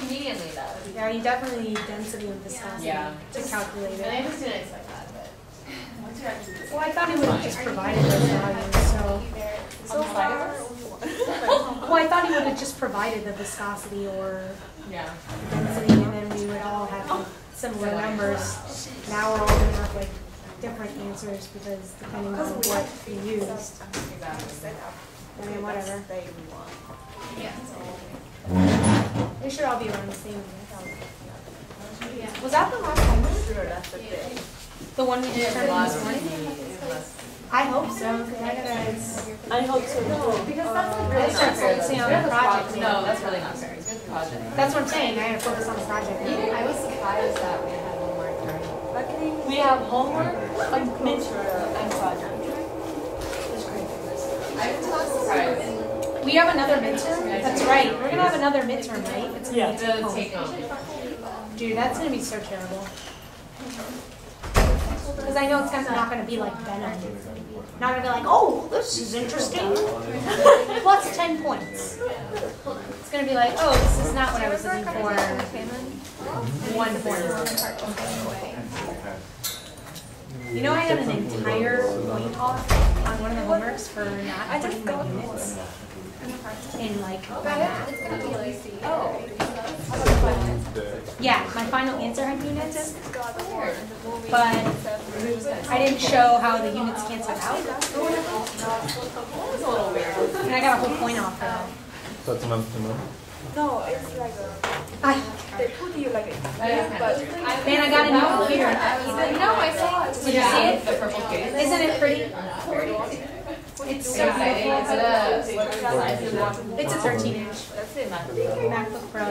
conveniently though. Yeah, you definitely need density and viscosity to calculate it. And I just didn't expect that, but. Well, I thought he would have just provided those values, so. Well, I thought he would have just provided the viscosity or density, and then we would all have like, similar numbers. Now we're all going to have like different answers because depending on what you used. I mean, whatever. They should all be around the same. Was that the last one? The one we just turned in this morning? I hope so. I hope so. Because that's like really start focusing on the project. No, that's really not fair. It's a good project. That's what I'm saying. I have to focus on the project. I was surprised that we had homework. We have homework, midterm, and project. I'm not surprised. We have another midterm? That's right. We're going to have another midterm, right? It's Yeah. The take home. Dude, that's going to be so terrible. Because I know it's not going to be like Venom. Not going to be like, oh, this is interesting. Plus 10 points. It's going to be like, oh, this is not what I was looking for. 1 point. You know, I had an entire point off on one of the homeworks for not putting my units in like math. Yeah, my final answer had units, but I didn't show how the units canceled out. And I got a whole point off for that. So it's month to month? No, it's like they put you like a but Man, I got a new computer. No, I saw it. Did you see it? The purple case. Isn't it pretty? It's so beautiful. It's a 13-inch. MacBook Pro.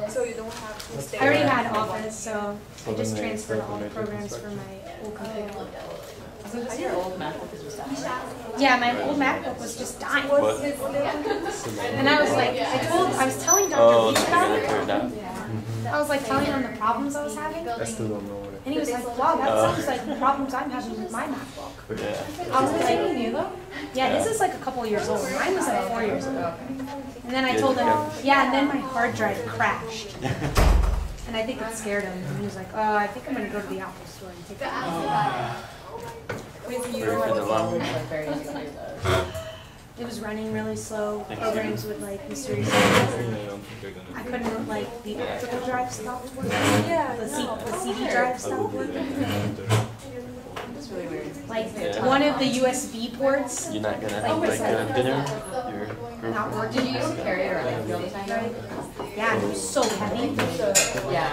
so you don't have to stay. I already had Office, so I just transferred all the programs from my old computer. So just your old MacBook is just dying. Yeah, my old MacBook was just dying. What? And I was like, I was telling Dr. Leach about it. I was like telling him the problems I was having. I still don't know what it And he was like, wow, that sounds like the problems I'm having with my MacBook. is. Yeah. I was like, yeah, his is like a couple years old. Mine was like 4 years ago. And then I told him, yeah, and then my hard drive crashed. And I think it scared him. And he was like, oh, I think I'm going to go to the Apple store and take it. With you, It was running really slow. Programs would like mysteriously. I couldn't like the optical drive stop working. Yeah, the CD drive stop working. It's really weird. Like one of the USB ports. You're not gonna have like dinner? Your group? Not working. Did you used to carry it around all the time? Yeah, it was so heavy. Yeah.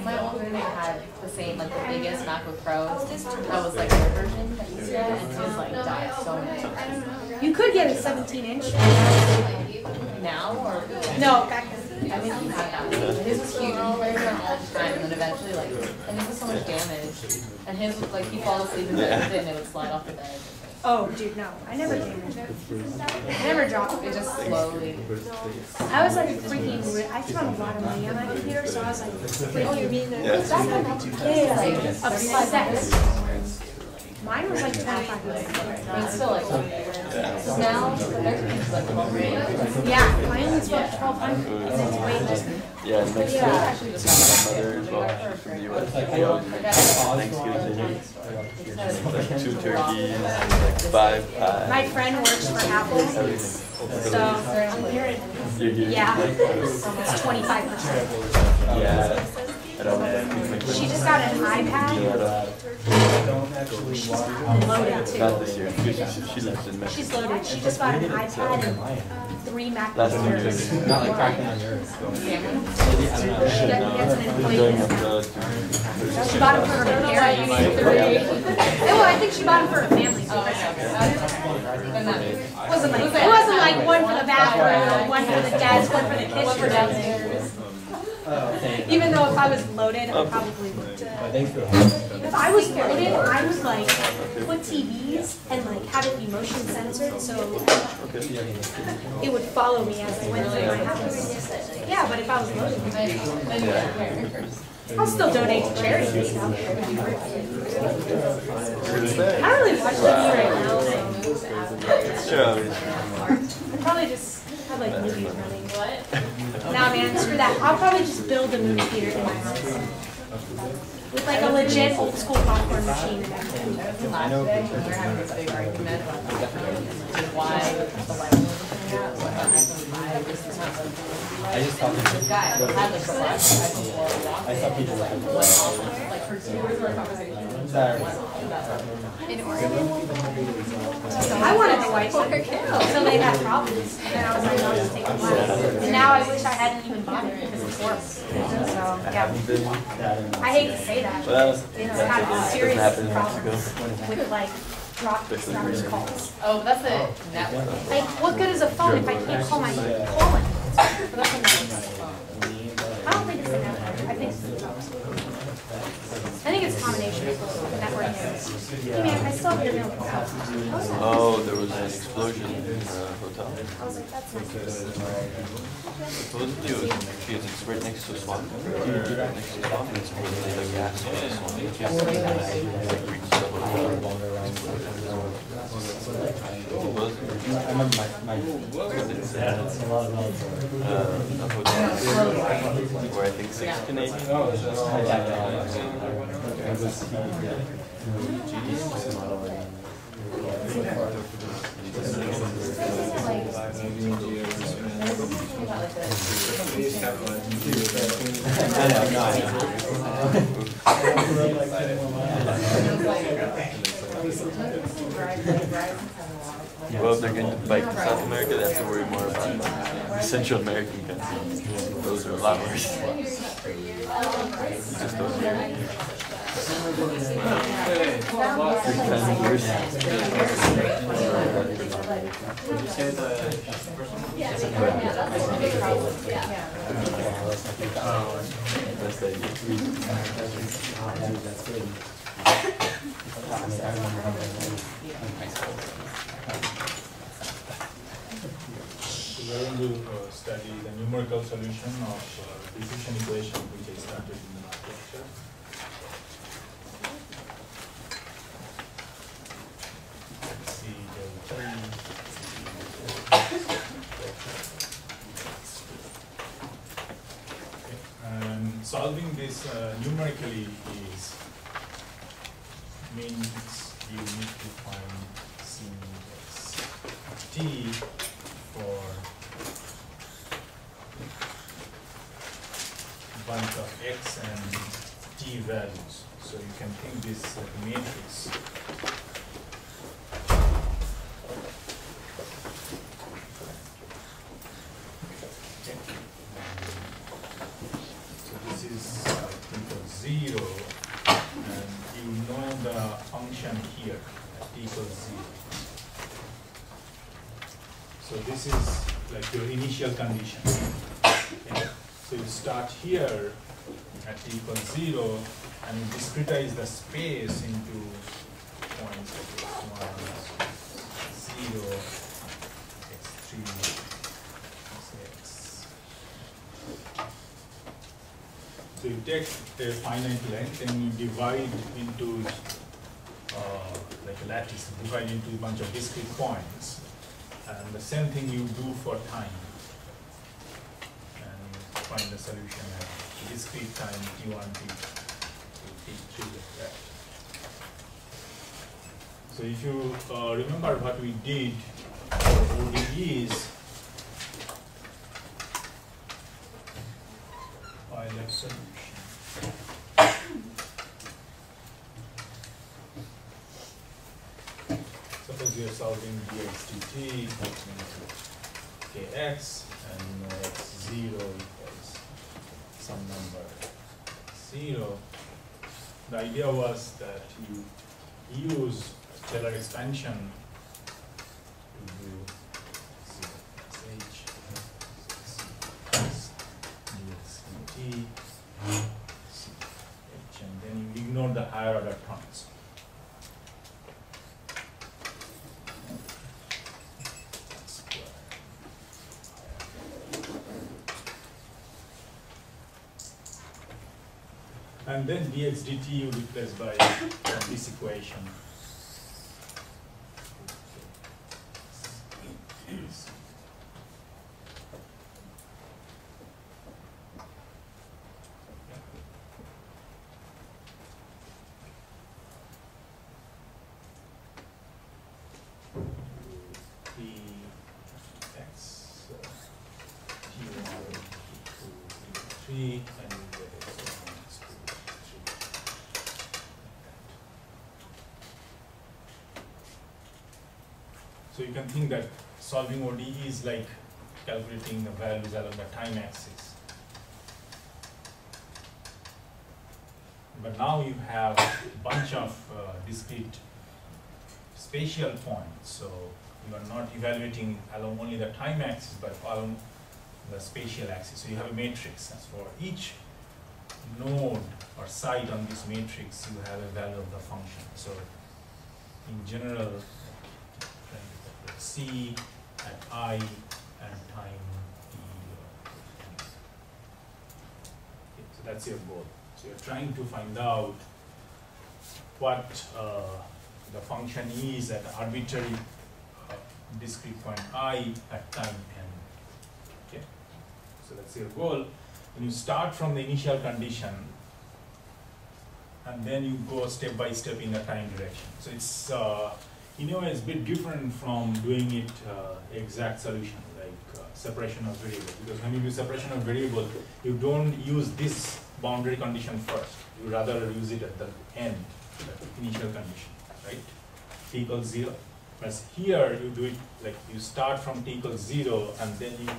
My old roommate had the same, like the biggest MacBook Pro. That was like their version that he used, and it was like died so many times. You could get a 17-inch. Now or No, back then. I mean, he had that. His was huge. He carried it around all the time, and then eventually, like, and his was so much damage. And his was like, he'd fall asleep in bed and it would slide off the bed. Oh, dude, no. I never damaged it. I never dropped It it. just slowly. I was like freaking, I spent a lot of money on my computer, so I was like freaking, Oh, you mean obsessed. Mine was like 25 years. But it's still like, so now, everything's like $12. Yeah, mine was about 1,200. And it's way just. Yeah, next week, my mother as well, she's from the US. Thanksgiving dinner. Like 2 turkeys, like 5 pies. My friend works for Apple, so I'm hearing. You're here? Yeah, it's 25%. Yeah. I don't know. She just got an iPad. She's loaded Not too. this year. She lives in Mexico. She's loaded. She just got an iPad and 3 MacBook Last Airs. week. Not like cracking on yours. That's an employee discount. She bought them for her parents. Well, I think she bought them for her family. So it wasn't like one for the bathroom, one for the desk, one for the kitchen. Even though if I was loaded, I probably would. If I was loaded, I would like put TVs and like have it be motion censored so it would follow me as I went through my house. Yeah, but if I was loaded, I'll still donate to charity and stuff. I don't really watch TV right now. Sure. I probably just have like movies running. What? man, screw that. I'll probably just build a movie theater in my house. With like a legit old school popcorn machine and everything. Last day, we were having this big argument about why the light wasn't coming out. So I just thought this guy had like I saw people like for 2 hours of conversation. In Oregon. So I wanted the white one, so they had problems. And then I was like, I'll just take the black. And now I wish I hadn't even bought it because it's horrible. So yeah, I hate to say that, but it's kind of a serious problem with like dropped calls. Oh, but that's the network. Like, what good is a phone if I can't call my calling? But that's a network. I don't think it's the network. I think it's a combination of the network and hey man, I still have your mail. Oh, there was an explosion in the hotel. I was like, that's not good. Supposedly it was actually it's right next to a swamp. Right next to a swamp, and it's supposedly the gas in the swamp. I remember my the hotel where I think 6 Canadian. Well, if they're going to bike to South America, they have to worry more about Central American countries. Those are a lot worse. Just those here. We're going to study the numerical solution of diffusion equation which I started in the last lecture. Let's see solving this numerically means you need to find T for bunch of x and t values. So you can think this like a matrix. So this is equals 0, and you know the function here at t equals 0. So this is like your initial condition. Okay. So you start here at t equals 0 and you discretize the space into points like x1, x0, x3, x6. So you take a finite length and you divide into like a lattice, divide into a bunch of discrete points. And the same thing you do for time. And find the solution at discrete time t1, t2, t3, like that. So if you remember what we did for ODEs, pilot solution. Suppose we are solving dx dt kx and x0 equals some number 0. The idea was that you use scalar expansion to do h dx dt h, and then you ignore the higher order terms. And then dx dt you replace by this equation. 3, and you get x1 minus 2, 3. So you can think that solving ODE is like calculating the values along the time axis. But now you have a bunch of discrete spatial points, so you are not evaluating along only the time axis, but along the spatial axis. So you have a matrix. As for each node or site on this matrix, you have a value of the function. So in general, C at I and time t. Okay, so that's your goal. So you're trying to find out what the function is at arbitrary discrete point I at time n. Okay, so that's your goal. When you start from the initial condition, and then you go step by step in the time direction. So it's in a way it's a bit different from doing it exact solution like separation of variable, because when you do separation of variable, you don't use this boundary condition first. You rather use it at the end, the initial condition, right? T equals 0. Whereas here you do it like you start from t equals 0 and then you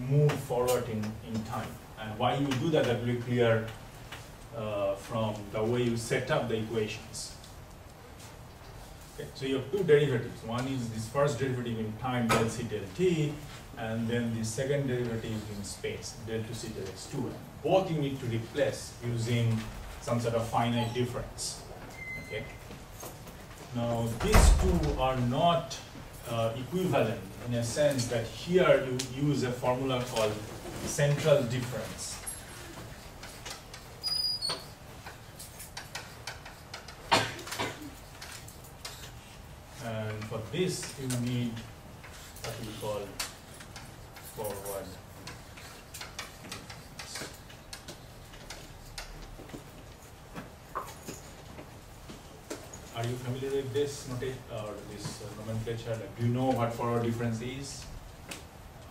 move forward in time. And why you do that, that will be clear from the way you set up the equations. Okay, so you have two derivatives. One is this first derivative in time, del c del t, and then the second derivative in space, del 2c del x2. And both you need to replace using some sort of finite difference. Okay. Now these two are not equivalent in a sense that here you use a formula called central difference. And for this you need what we call forward. Are you familiar with this this nomenclature? Like, do you know what forward difference is?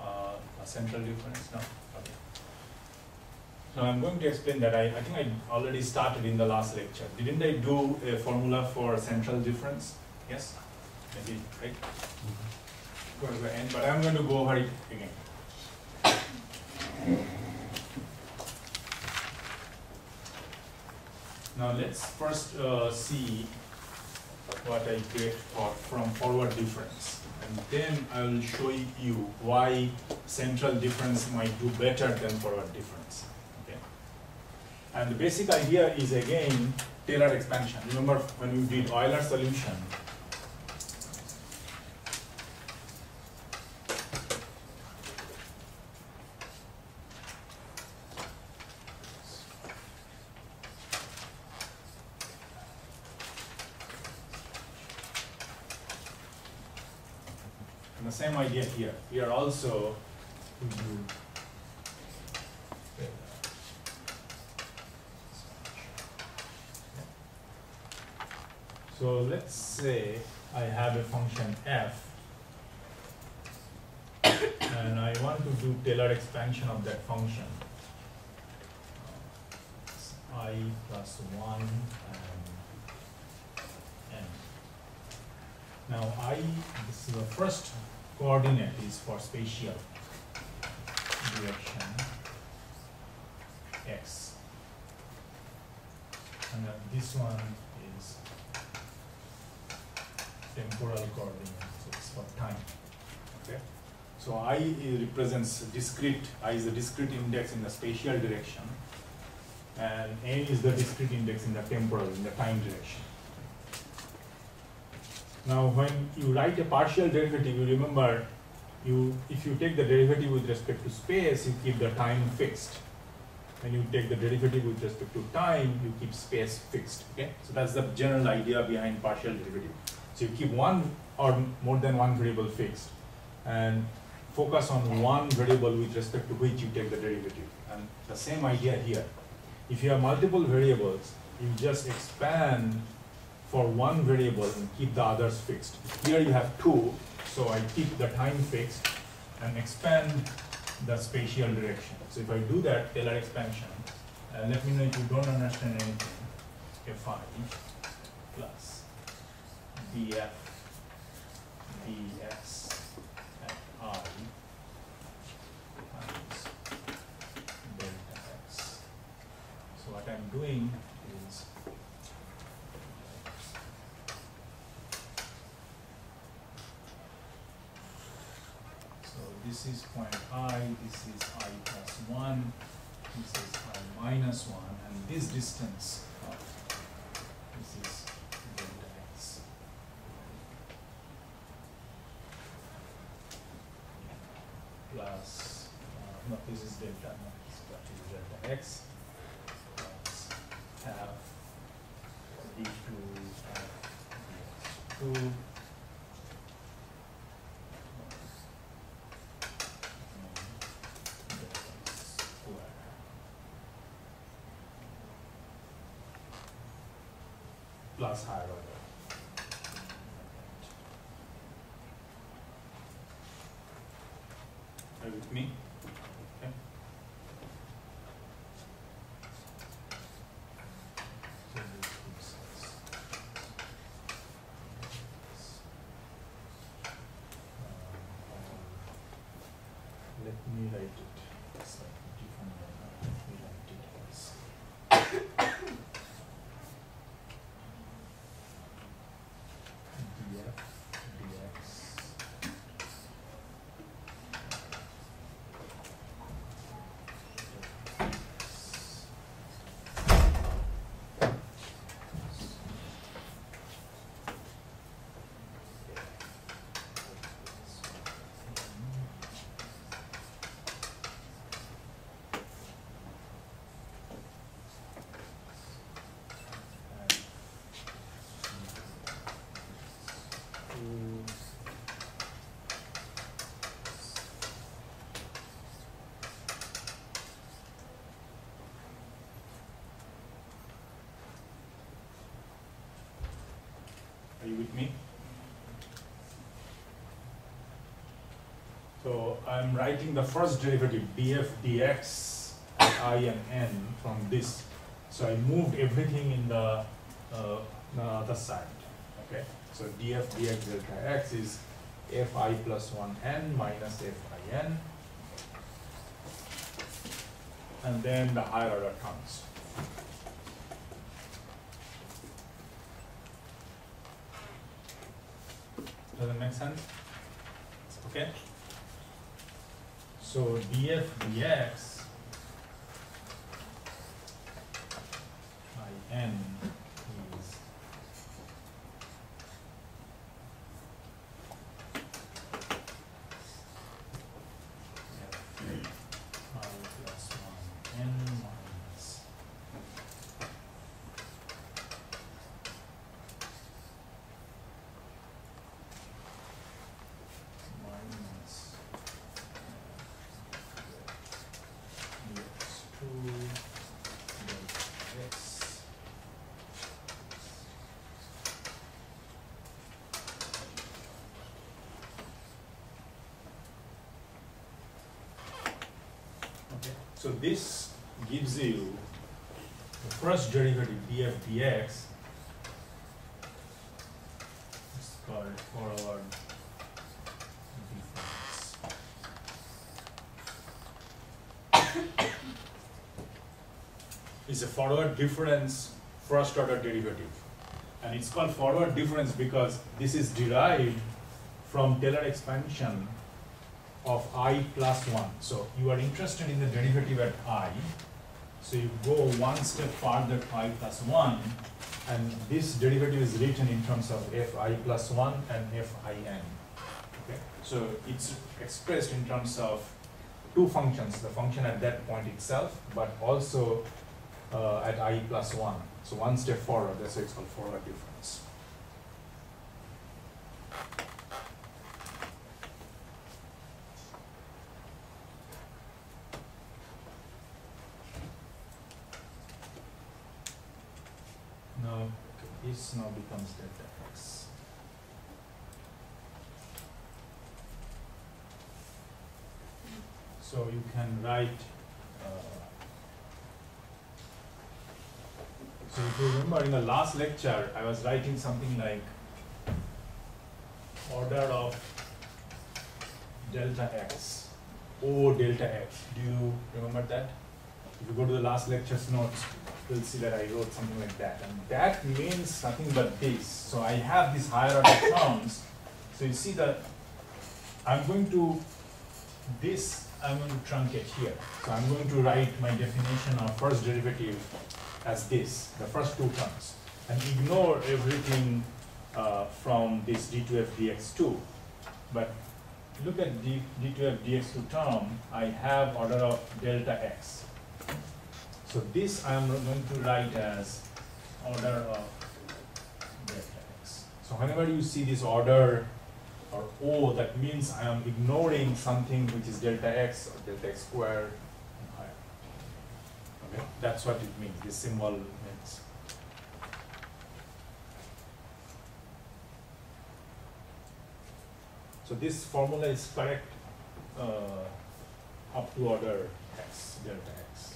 A central difference? No? Okay. So I'm going to explain that. I think I already started in the last lecture. Didn't I do a formula for central difference? Yes? Maybe, right? Mm-hmm. Going to end, but I'm going to go over it again. Now let's first see what I get from forward difference, and then I will show you why central difference might do better than forward difference. Okay. And the basic idea is again Taylor expansion. Remember when we did Euler solution, the same idea here. We are also so let's say I have a function f and I want to do Taylor expansion of that function. I plus 1 and n. Now this is the first coordinate is for spatial direction x, and then this one is temporal coordinate, so it's for time. Okay, so I represents discrete. I is the discrete index in the spatial direction, and n is the discrete index in the temporal, in the time direction. Now, when you write a partial derivative, you remember, if you take the derivative with respect to space, you keep the time fixed. When you take the derivative with respect to time, you keep space fixed. Okay, so that's the general idea behind partial derivative. So you keep one or more than one variable fixed, and focus on one variable with respect to which you take the derivative. And the same idea here. If you have multiple variables, you just expand for one variable and keep the others fixed. Here you have two, so I keep the time fixed and expand the spatial direction. So if I do that Taylor expansion, let me know if you don't understand anything. Fi plus df dx at I times delta x. So what I'm doing is this is point I, this is I plus 1, this is I minus 1, and this distance of this is delta x. Plus, no, this is delta, no, that is delta x, plus half d2 half dx2. Plus higher order. Are you with me? Okay. So this gives us let me write it slightly different way. Let me write it as df dx Are you with me? So I'm writing the first derivative df dx at I and n from this. So I moved everything in the other side. Okay. So df dx delta x is fi plus 1n minus fin, and then the higher order comes. Does that make sense? Okay. So df dx in is I plus 1n minus dx2 delta x okay. So this gives you the first derivative df dx. It's called forward difference. It's a forward difference first order derivative, and it's called forward difference because this is derived from Taylor expansion of I plus 1. So you are interested in the derivative at I, so you go one step farther to I plus 1, and this derivative is written in terms of fi plus 1 and fin. Okay? So it's expressed in terms of two functions, the function at that point itself, but also at I plus 1. So one step forward, that's why it's called forward difference. Now, this now becomes delta x. So you can write, so if you remember in the last lecture, I was writing something like order of delta x, O delta x. Do you remember that? If you go to the last lecture's notes, you'll see that I wrote something like that. And that means nothing but this. So I have these higher order terms. So you see that I'm going to truncate here. So I'm going to write my definition of first derivative as this, the first two terms, and ignore everything from this d2f dx2. But look at d2f dx2 term, I have order of delta x. So this I am going to write as order of delta x. So whenever you see this order or O, that means I am ignoring something which is delta x or delta x squared and higher. Okay, that's what it means, this symbol means. So this formula is correct up to order x, delta x.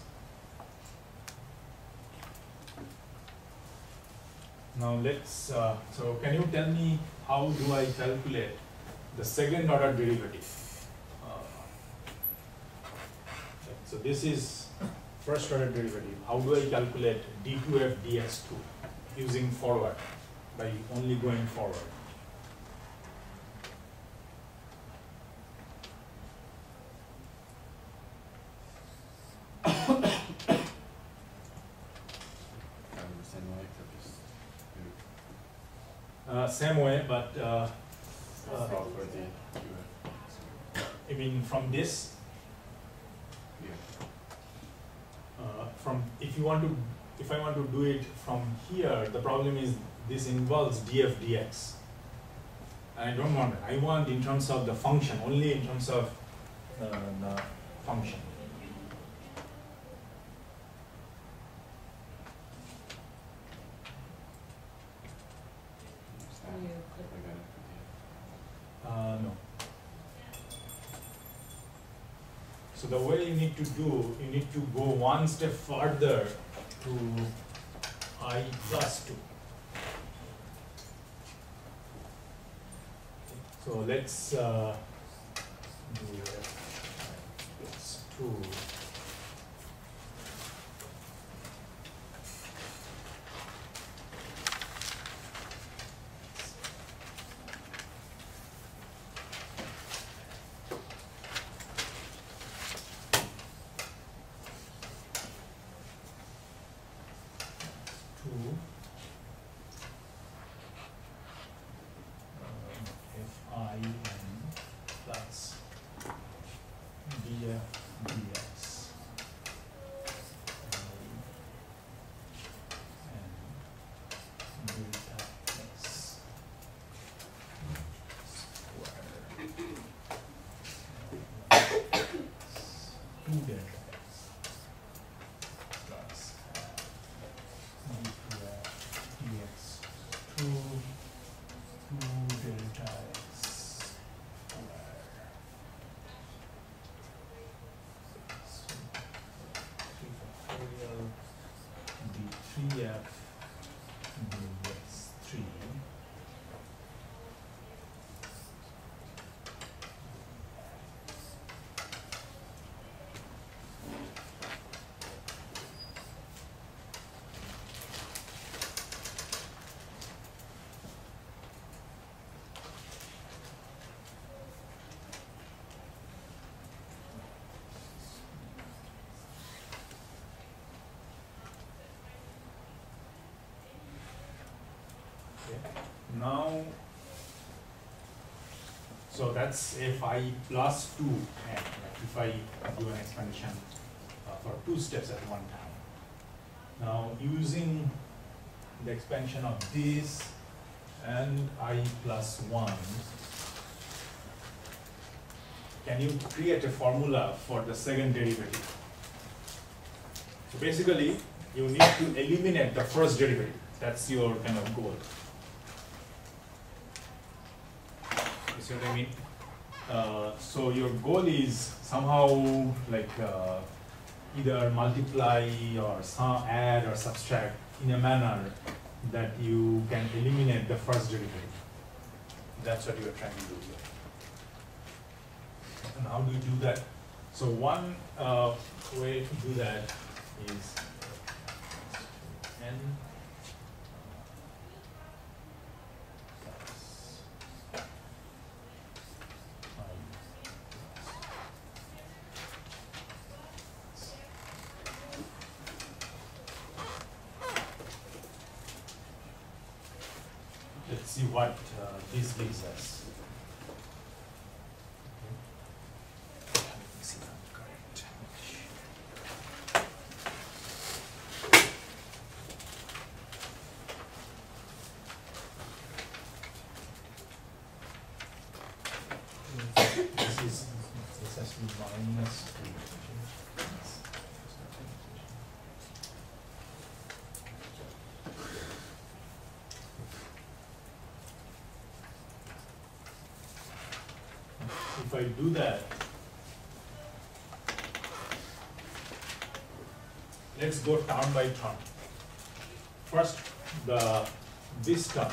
Now let's, so can you tell me how do I calculate the second order derivative? So this is first order derivative. How do I calculate d2f dx2 using forward, by only going forward? Same way, but I mean from this, if I want to do it from here, the problem is this involves df dx. I don't want it. I want in terms of the function, only in terms of the function. No. So the way you need to do, you need to go one step further to I plus 2. So let's do I plus 2. Now, so that's fi plus 2, and if I do an expansion for 2 steps at one time. Now, using the expansion of this and I plus 1, can you create a formula for the second derivative? So basically, you need to eliminate the first derivative. That's your kind of goal. You see what I mean? So your goal is somehow like either multiply or add or subtract in a manner that you can eliminate the first derivative. That's what you are trying to do here. And how do you do that? So one way to do that is n let's see what this gives us. Let me see if I'm correct. This has to be minus 2. If I do that, let's go term by term. First, this term.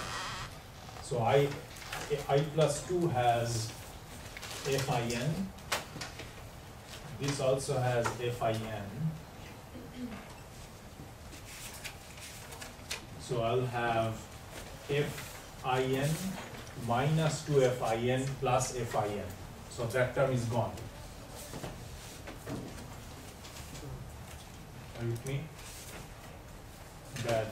So I plus 2 has FIN. This also has FIN. So I'll have FIN minus 2 FIN plus FIN. So that term is gone. Are you with me? That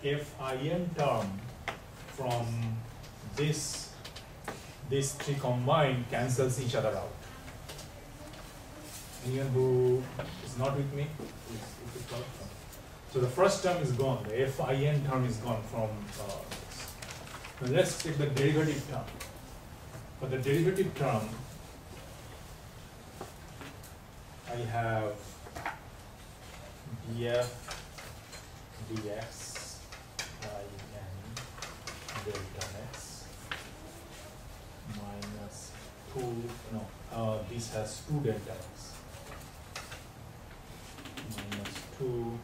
FIN term from these three combined cancels each other out. Anyone who is not with me? So the first term is gone. The FIN term is gone from now let's take the derivative term. For the derivative term, I have df dx in delta x minus 2, this has 2 delta x minus 2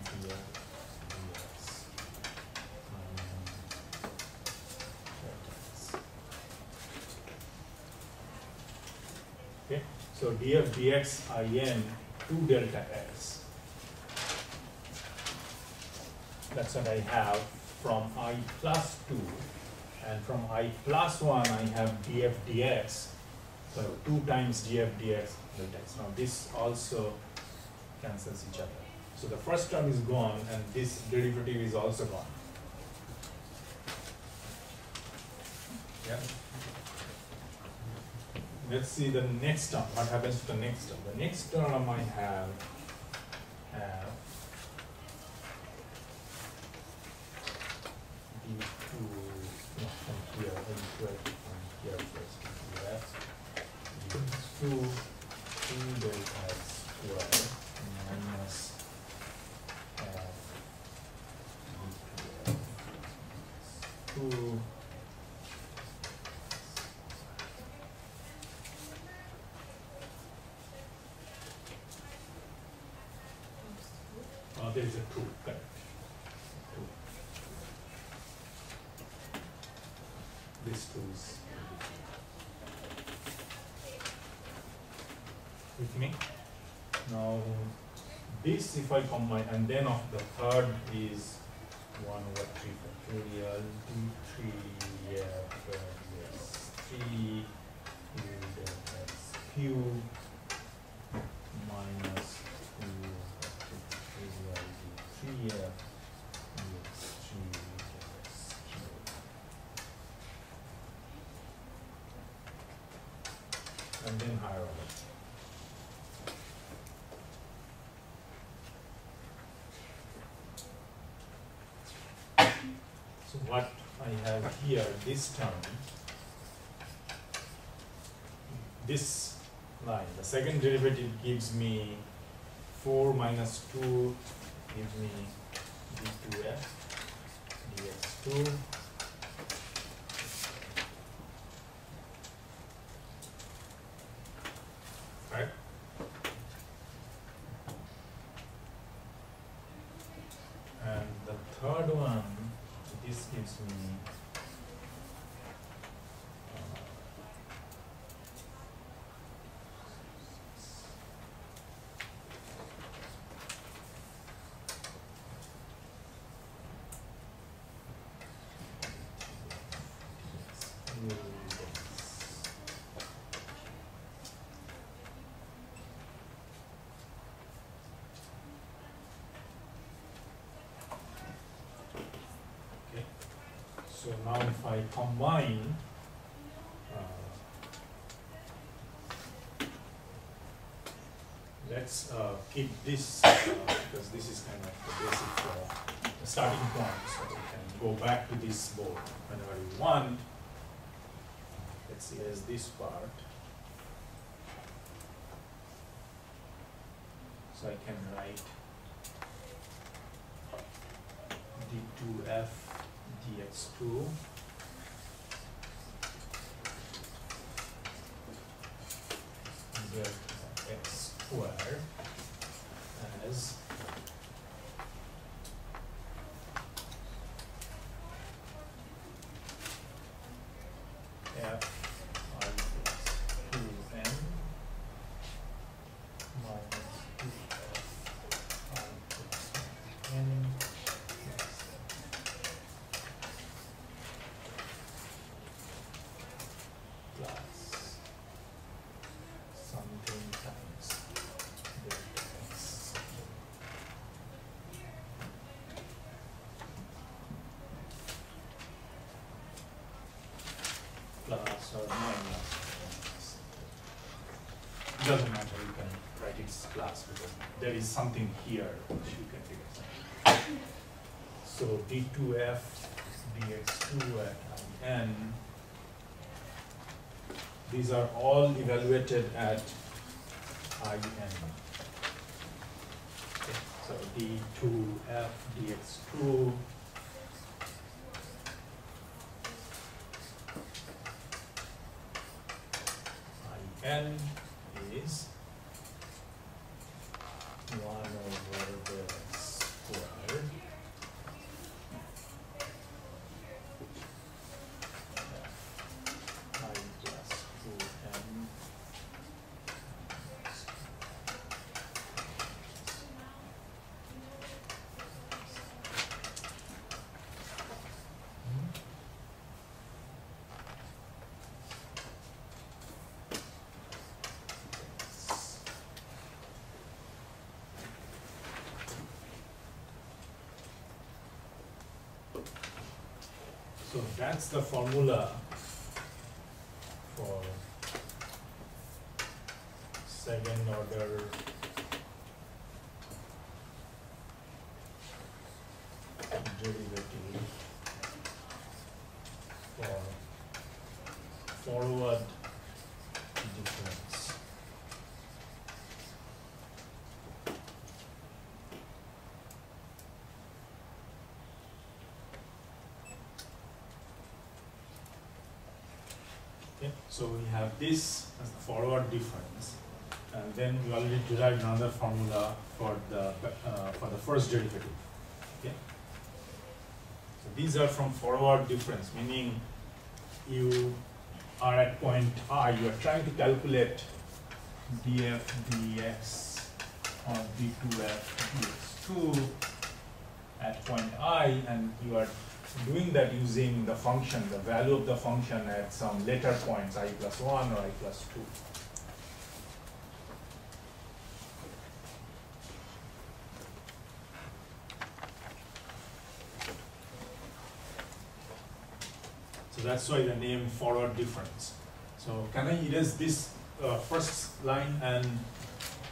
df dx minus delta x. Okay, so df dx in 2 delta x. That's what I have from I plus 2, and from I plus 1 I have df dx, so 2 times df dx delta x. Now this also cancels each other. So the first term is gone and this derivative is also gone. Yeah. Let's see the next term. What happens to the next term? The next term I have d2, from here, from here first, d2 delta x squared minus d2 there is a 2, correct. 2. This 2 is with me. Now this if I combine, and then of the third is 1 over 3 factorial d3 yes 3 delta x cube minus 2 factorial d3 dx 3 delta x cube. And then higher order. So what I have here, this term, this line, the second derivative gives me 4 minus 2 gives me d2f dx2 So now if I combine let's keep this because this is kind of the basic starting point, so we can go back to this board whenever you want. Let's see, as this part. So I can write d2f dx2 x squared as f I plus 2n minus 2f I plus n plus something times delta x. Plus or minus. Doesn't matter, you can write it as plus because there is something here which you can figure out. So d2f dx2 at n, these are all evaluated at in. Okay, so d2f dx2 in is 1 over the squared I plus 2n So that's the formula for second order derivative for forward difference. Okay, so we have this as the forward difference, and then we already derived another formula for the first derivative. Okay, so these are from forward difference, meaning you are at point I. You are trying to calculate df dx or d2f dx2 at point I, and you are doing that using the function, the value of the function at some later points, I plus 1 or I plus 2. So that's why the name forward difference. So can I erase this first line and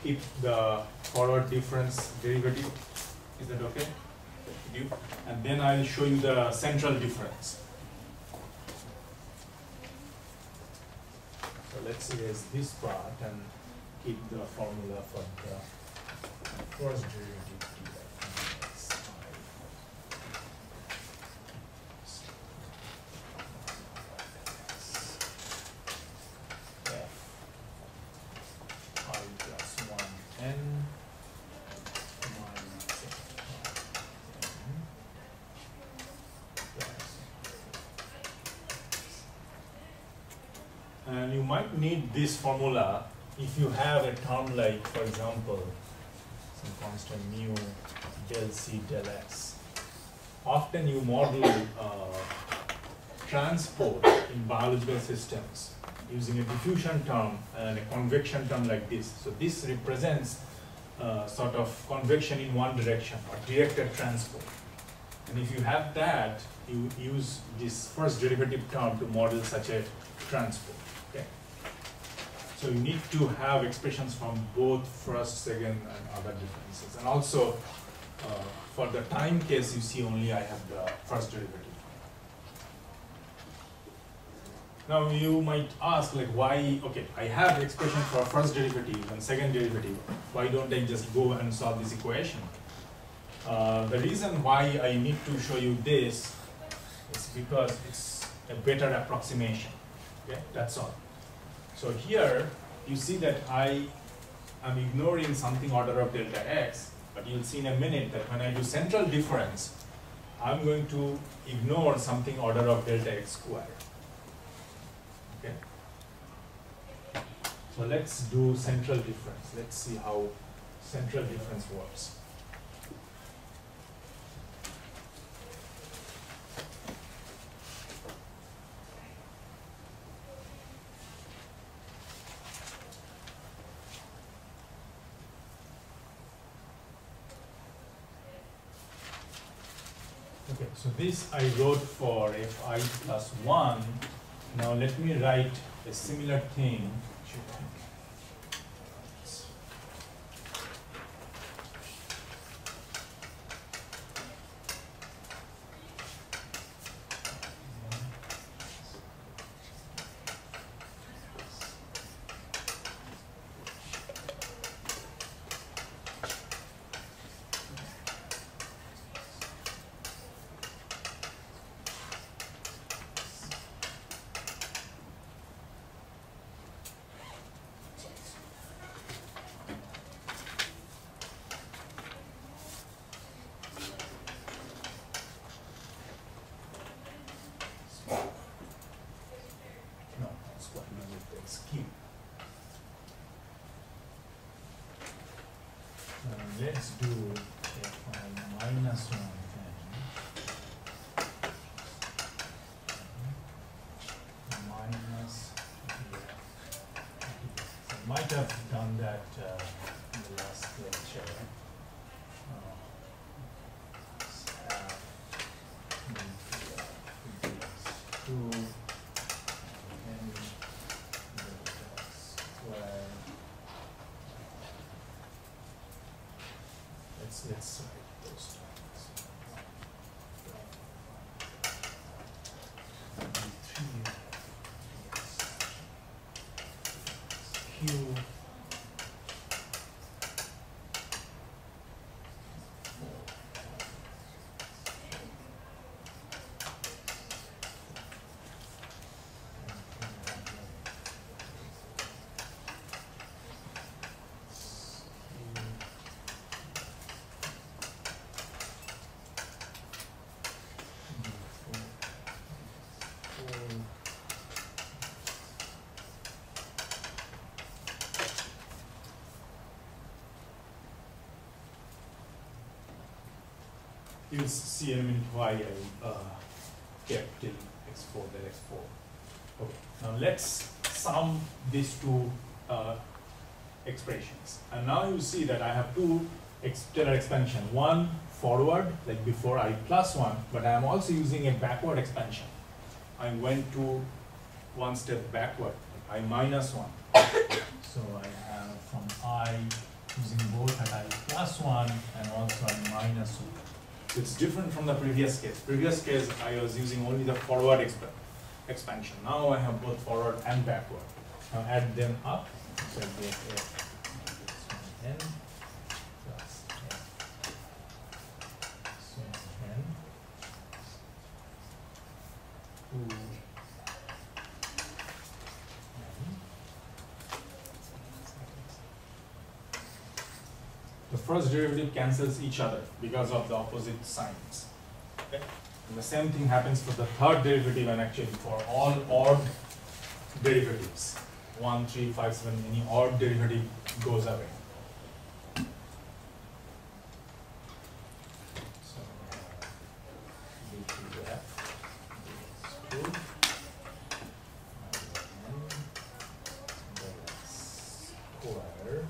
keep the forward difference derivative? Is that okay? And then I'll show you the central difference. So let's erase this part and keep the formula for the first derivative dx f I plus 1n and you might need this formula if you have a term like, for example, some constant mu del c del x. Often you model transport in biological systems using a diffusion term and a convection term like this. So this represents sort of convection in one direction or directed transport. And if you have that, you use this first derivative term to model such a transport. Okay. So you need to have expressions from both first, second, and other differences. And also, for the time case, you see only I have the first derivative. Now you might ask, like, why, okay, I have expression for first derivative and second derivative. Why don't I just go and solve this equation? The reason why I need to show you this is because it's a better approximation. Okay, that's all. So here, you see that I am ignoring something order of delta x, but you'll see in a minute that when I do central difference, I'm going to ignore something order of delta x squared. Okay. So let's do central difference. Let's see how central difference works. Okay, so this I wrote for fi plus 1. Now let me write a similar thing. Let's do fi minus 1 minus, I might have done that in the last lecture. Let's write those terms. Q. You'll see in a minute why I kept till x4 then x4. Okay, now let's sum these two expressions. And now you see that I have two Taylor expansion. One forward, like before I plus 1, but I am also using a backward expansion. I went to one step backward, I minus 1. So I have from I using both at I plus 1 and also I minus 1. So it's different from the previous case. Previous case, I was using only the forward expansion. Now I have both forward and backward. Now add them up. So I get n plus n. So n 2 n. The first derivative cancels each other because of the opposite signs. Okay? And the same thing happens for the third derivative and actually for all odd derivatives. 1, 3, 5, 7, any odd derivative goes away. So, d2f is 2. Square.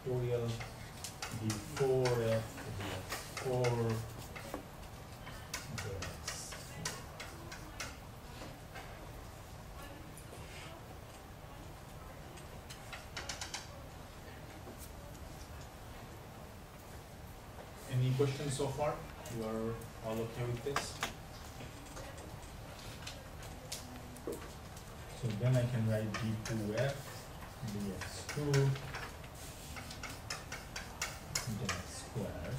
factorial d4f dx4 dx. Any questions so far? You are all okay with this? So then I can write d2f dx2 dx squared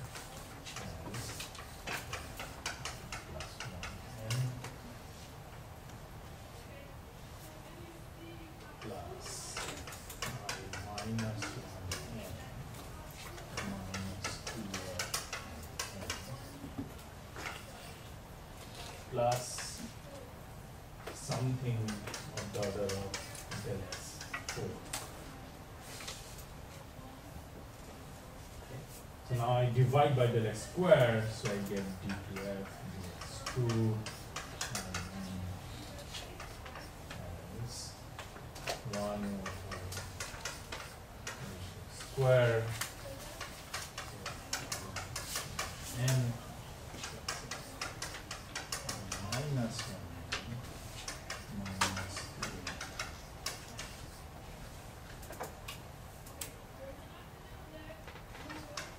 as plus 1n plus I minus 1n minus 2f plus something of the order of del x4. So now I divide by del x squared, so I get d2f dx2 as 1 over square n minus 1 minus 3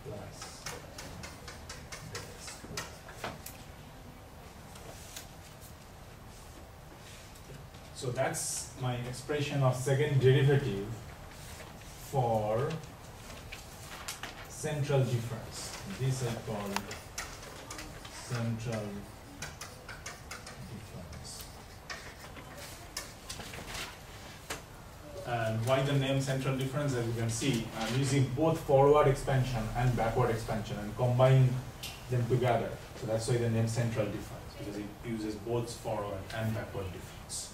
plus dx squared. So that's my expression of second derivative for central difference. This I call central difference. And why the name central difference? As you can see, I'm using both forward expansion and backward expansion and combine them together. So that's why the name central difference, because it uses both forward and backward difference.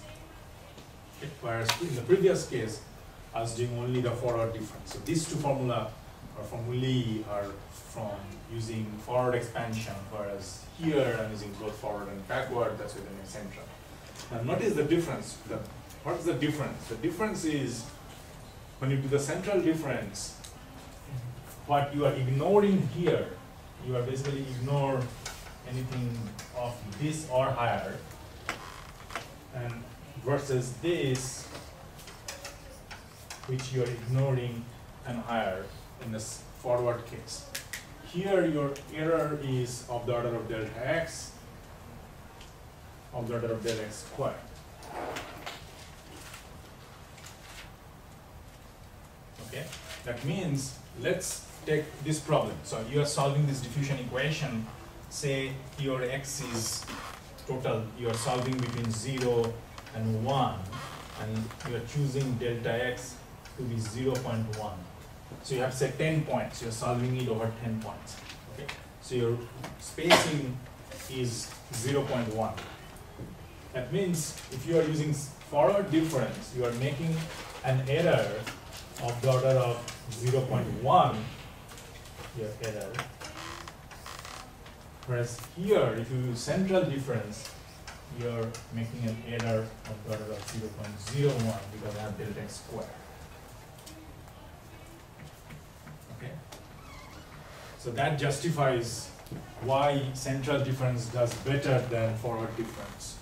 Okay. Whereas in the previous case, I was doing only the forward difference. So these two formulae are from using forward expansion, whereas here I'm using both forward and backward. That's why the name central. Now notice the difference. What is the difference? The difference is when you do the central difference, what you are ignoring here, you are basically ignore anything of this or higher, and versus this, which you are ignoring and higher in this forward case. Here your error is of the order of delta x, of the order of del x squared. Okay, that means let's take this problem. So you are solving this diffusion equation. Say your x is total, you are solving between 0 and 1, and you are choosing delta x to be 0.1. So you have say 10 points, you are solving it over 10 points. Okay, so your spacing is 0.1. That means if you are using forward difference, you are making an error of the order of 0.1, your error. Whereas here, if you use central difference, you are making an error of the order of 0.01 because I have delta x squared. Okay. So that justifies why central difference does better than forward difference.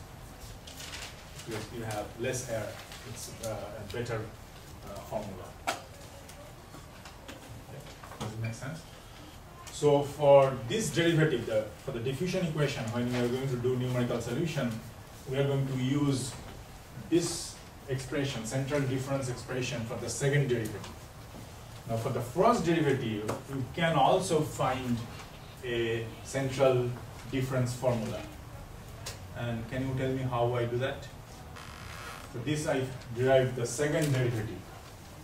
Because you have less error. It's a better formula. Okay. Does it make sense? So for this derivative, for the diffusion equation, when we are going to do numerical solution, we are going to use this expression, central difference expression, for the second derivative. Now for the first derivative, you can also find a central difference formula. And can you tell me how I do that? So this I derived the second derivative.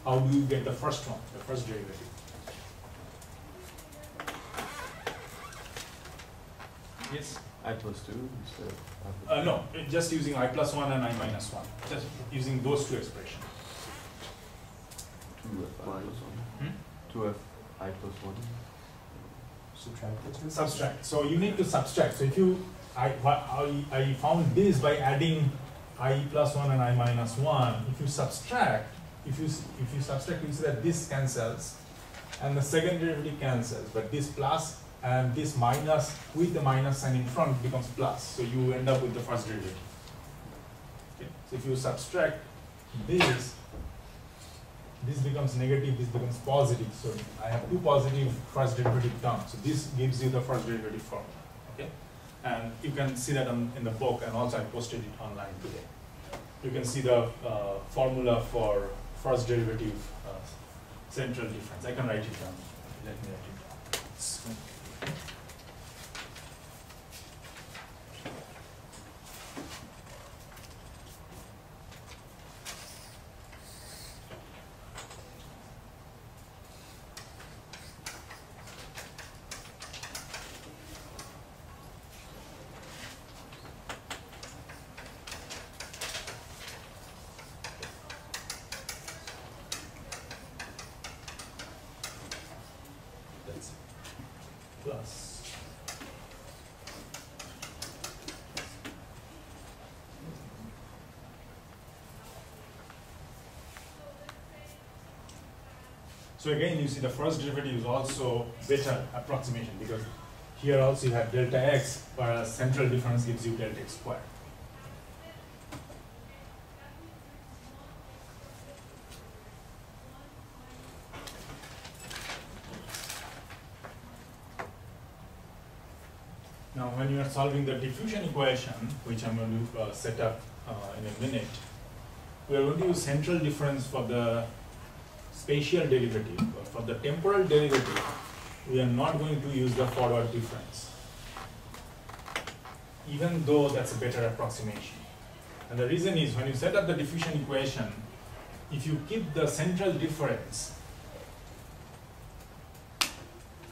How do you get the first one, the first derivative? Yes? I plus 2 instead of No, just using I plus 1 and I minus 1. Just using those two expressions. 2f I plus 1. 2f I plus 1. Subtract the two. Subtract. So you need to subtract. So if you, I found this by adding I plus 1 and I minus 1. If you subtract, if you subtract, you see that this cancels. and the second derivative cancels, but this plus and this minus with the minus sign in front becomes plus, so you end up with the first derivative. Okay. So if you subtract this becomes negative, this becomes positive, so I have two positive first derivative terms, so this gives you the first derivative formula. Okay. And you can see that in the book, and also I posted it online today. You can see the formula for first derivative central difference. I can write it down. Let me write it down. Plus so again, you see the first derivative is also better approximation, because here also you have delta x, whereas central difference gives you delta x squared. Now, when you are solving the diffusion equation, which I'm going to set up in a minute, we are going to use central difference for the spatial derivative, but for the temporal derivative, we are not going to use the forward difference, even though that's a better approximation. And the reason is, when you set up the diffusion equation, if you keep the central difference,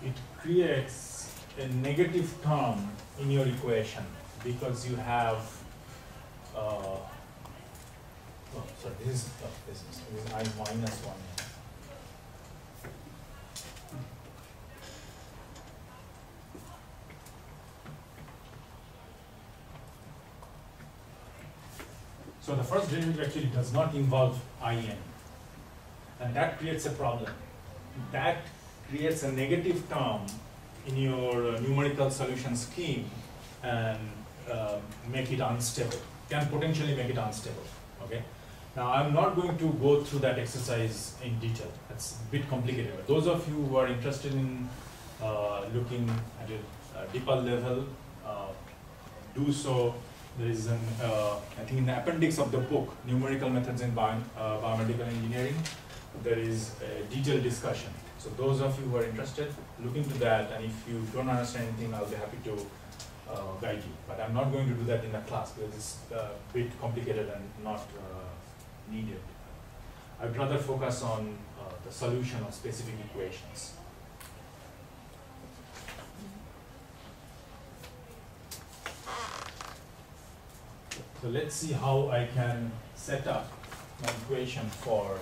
it creates a negative term in your equation, because you have this is I minus 1. So the first derivative actually does not involve in, and that creates a problem. That creates a negative term in your numerical solution scheme and make it unstable, can potentially make it unstable. Okay. Now I'm not going to go through that exercise in detail. That's a bit complicated. But those of you who are interested in looking at a deeper level, do so. There is an, I think in the appendix of the book, Numerical Methods in Biomedical Engineering, there is a detailed discussion. So those of you who are interested, look into that, and if you don't understand anything, I'll be happy to guide you. But I'm not going to do that in the class, because it's a bit complicated and not needed. I'd rather focus on the solution of specific equations. So let's see how I can set up my equation for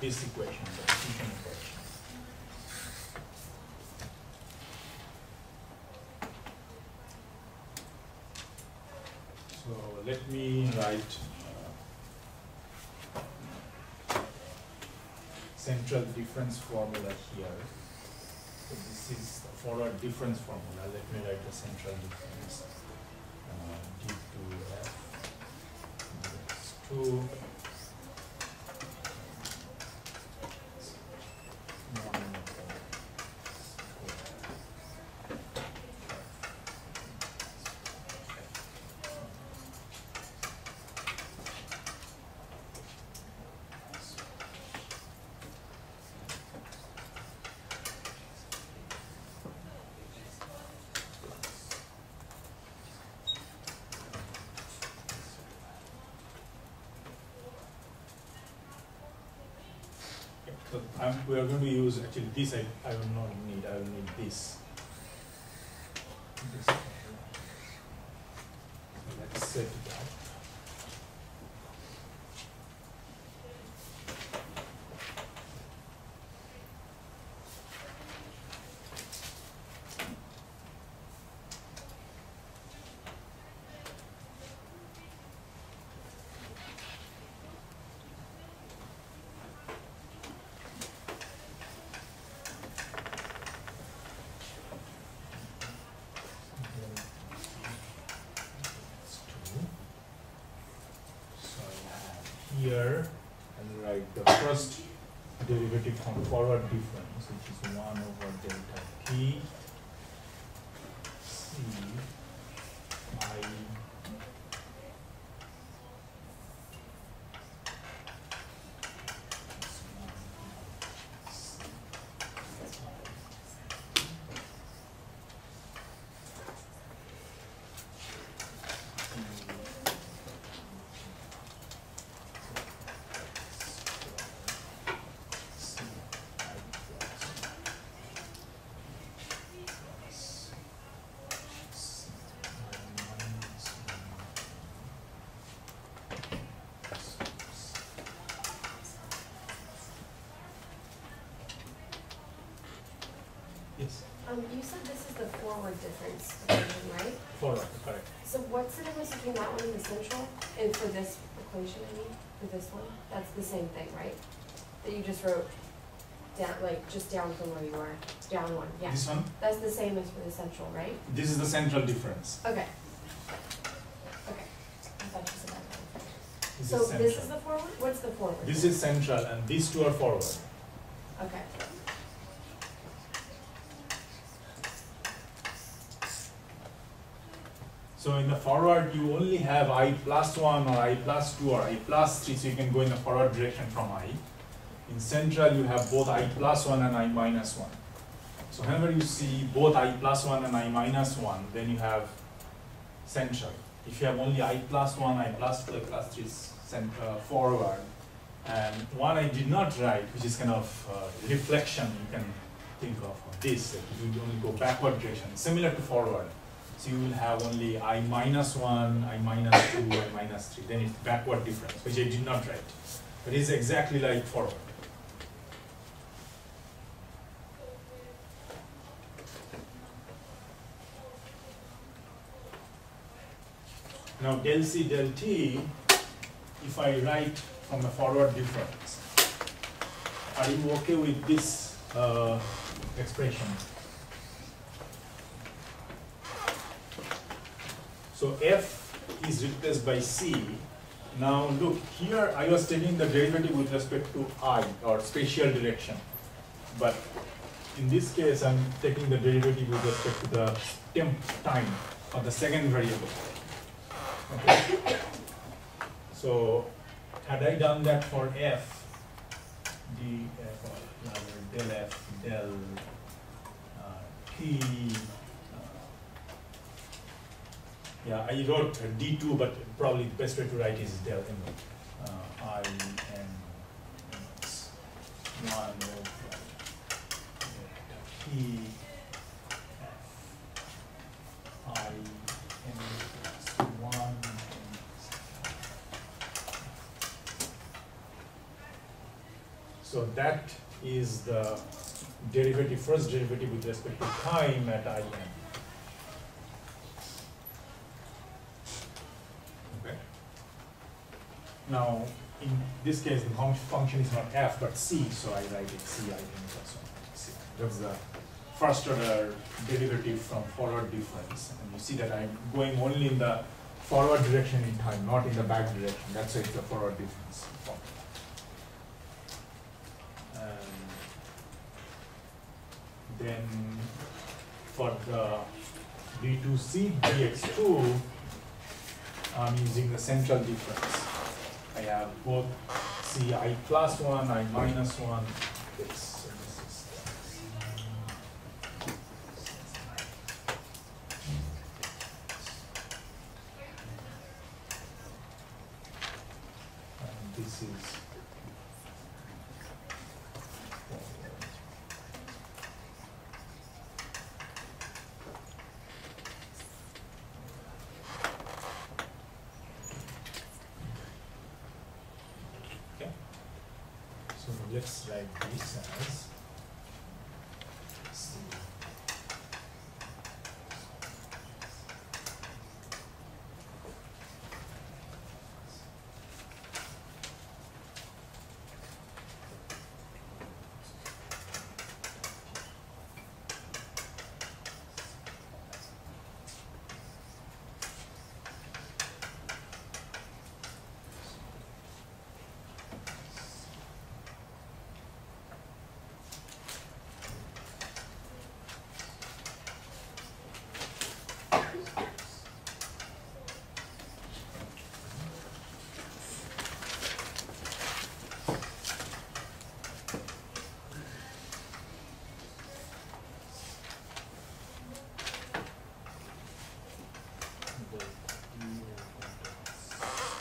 this equation, the diffusion equation. So let me write central difference formula here. So this is the forward difference formula. Let me write the central difference. D2F. 2 So we are going to use actually this. I will not need. I will need this. So let's set it up. here and write the first derivative from forward difference, which is 1 over delta t c I Yes. You said this is the forward difference equation, right? Forward, correct. So what's the difference between that one and the central? And for this equation, I mean, for this one? That's the same thing, right? That you just wrote down, like, just down from where you are, down one, yeah. This one? That's the same as for the central, right? This is the central difference. Okay. Okay. I thought you said that. This So is central. this is the forward? What's the forward? This is central and these two are forward. Okay. So in the forward, you only have I plus 1 or I plus 2 or I plus 3, so you can go in the forward direction from I. In central, you have both I plus 1 and I minus 1. So whenever you see both I plus 1 and I minus 1, then you have central. If you have only I plus 1, I plus 2, I plus 3 is forward. And one I did not write, which is kind of reflection, you can think of this. Like you only go backward direction, similar to forward. So you will have only I minus 1, I minus 2, I minus 3. Then it's backward difference, which I did not write. But it's exactly like forward. Now del C del T, if I write from the forward difference, are you okay with this expression? So F is replaced by C. Now look, here I was taking the derivative with respect to I, or spatial direction. But in this case, I'm taking the derivative with respect to the temp time, or the second variable. Okay. So had I done that for F, dF, or rather del F, del T, yeah, I wrote D2, but probably the best way to write is del M. I N X 1 over T F I N plus 1. So that is the derivative, first derivative with respect to time at I n. Now, in this case, the function is not f, but c, so I write it c I n plus 1. C. That's the first order derivative from forward difference. And you see that I'm going only in the forward direction in time, not in the back direction. That's why it's the forward difference form. Then for the d2c dx2, I'm using the central difference. I have both c I plus 1, I minus 1. This is and this is let's write this as C.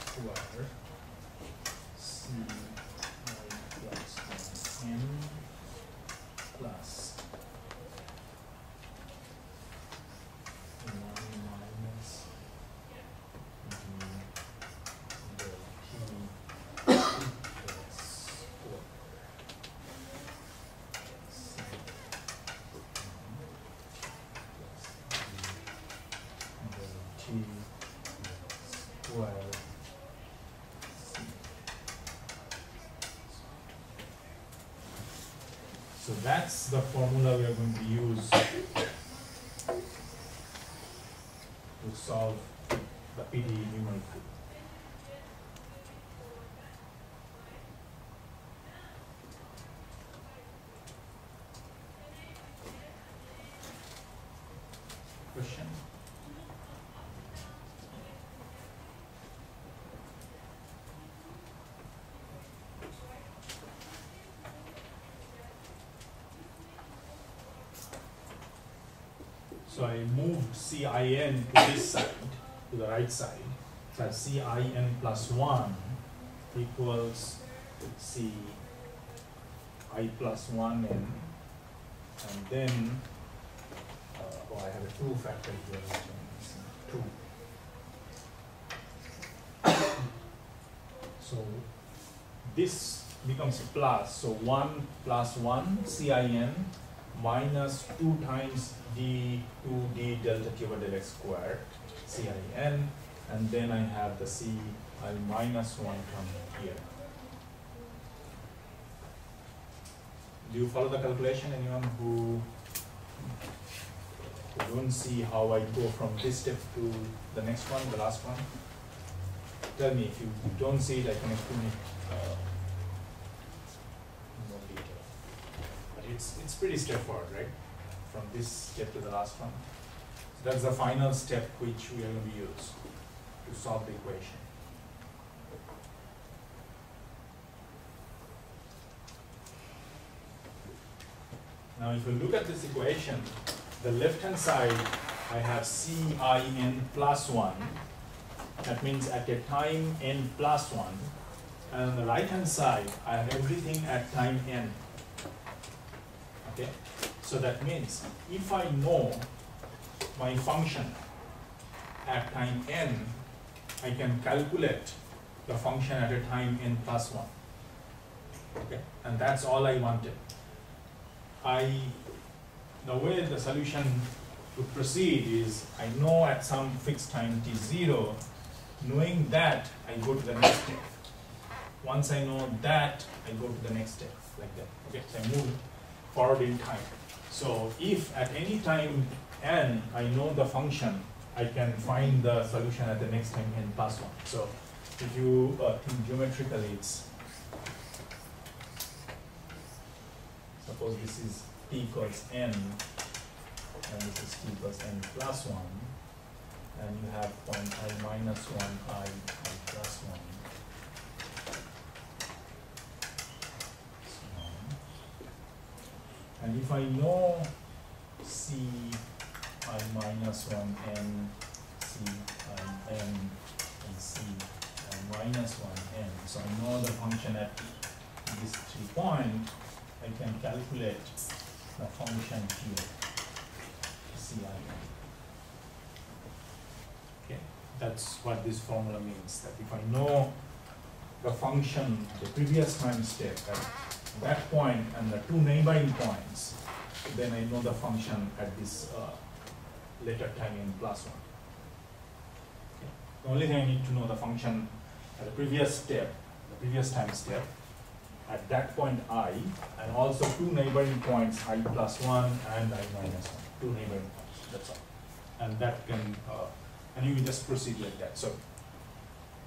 square C I plus N plus 1 minus d del T plus 4 C del T square C. So that's the formula we are going to use to solve the PDE numerical. Question? So I moved CIN to this side, to the right side. So CIN plus 1 equals CI plus 1N. And then, I have a 2 factor here, which is 2. So this becomes a plus. So 1 plus 1 CIN minus 2 times d2d delta t over del x squared CIN, and then I have the CI minus 1 coming here. Do you follow the calculation? Anyone who don't see how I go from this step to the next one, the last one? Tell me if you don't see it, I can explain it in more detail. But it's pretty straightforward, right? From this step to the last one. So that's the final step which we are going to use to solve the equation. Now if you look at this equation, the left hand side I have CIN plus 1. That means at a time n plus 1. And on the right hand side I have everything at time n. Okay? So that means if I know my function at time n, I can calculate the function at a time n plus 1. Okay? And that's all I wanted. The way the solution would proceed is I know at some fixed time t0, knowing that I go to the next step. Once I know that, I go to the next step, like that. Okay, so I move forward in time. So if at any time n, I know the function, I can find the solution at the next time n plus 1. So if you think geometrically, it's, suppose this is t equals n, and this is t equals n plus 1, and you have point I minus 1, I plus 1. And if I know C I minus 1 n, C I n, and C I minus 1 n, so I know the function at this 3 point, I can calculate the function here, Ci n. Okay, that's what this formula means, that if I know the function, the previous time step, at that point and the 2 neighboring points, then I know the function at this later time n plus 1. Okay. The only thing I need to know the function at the previous step, the previous time step, at that point I, and also 2 neighboring points I plus 1 and I minus 1, 2 neighboring points, that's all. And that can, and you just proceed like that. So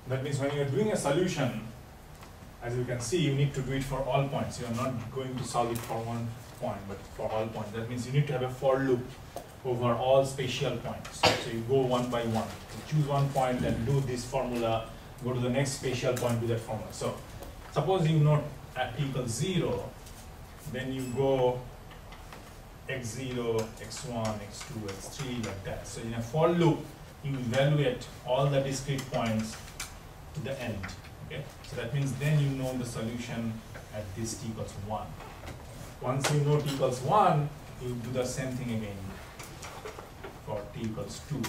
that means when you're doing a solution, as you can see, you need to do it for all points. You are not going to solve it for one point, but for all points. That means you need to have a for loop over all spatial points. So you go one by one. You choose one point and do this formula, go to the next spatial point, do that formula. So suppose you know at t equals 0, then you go x0, x1, x2, x3, like that. So in a for loop, you evaluate all the discrete points to the end. Okay, so that means then you know the solution at this t equals 1. Once you know t equals 1, you do the same thing again for t equals 2.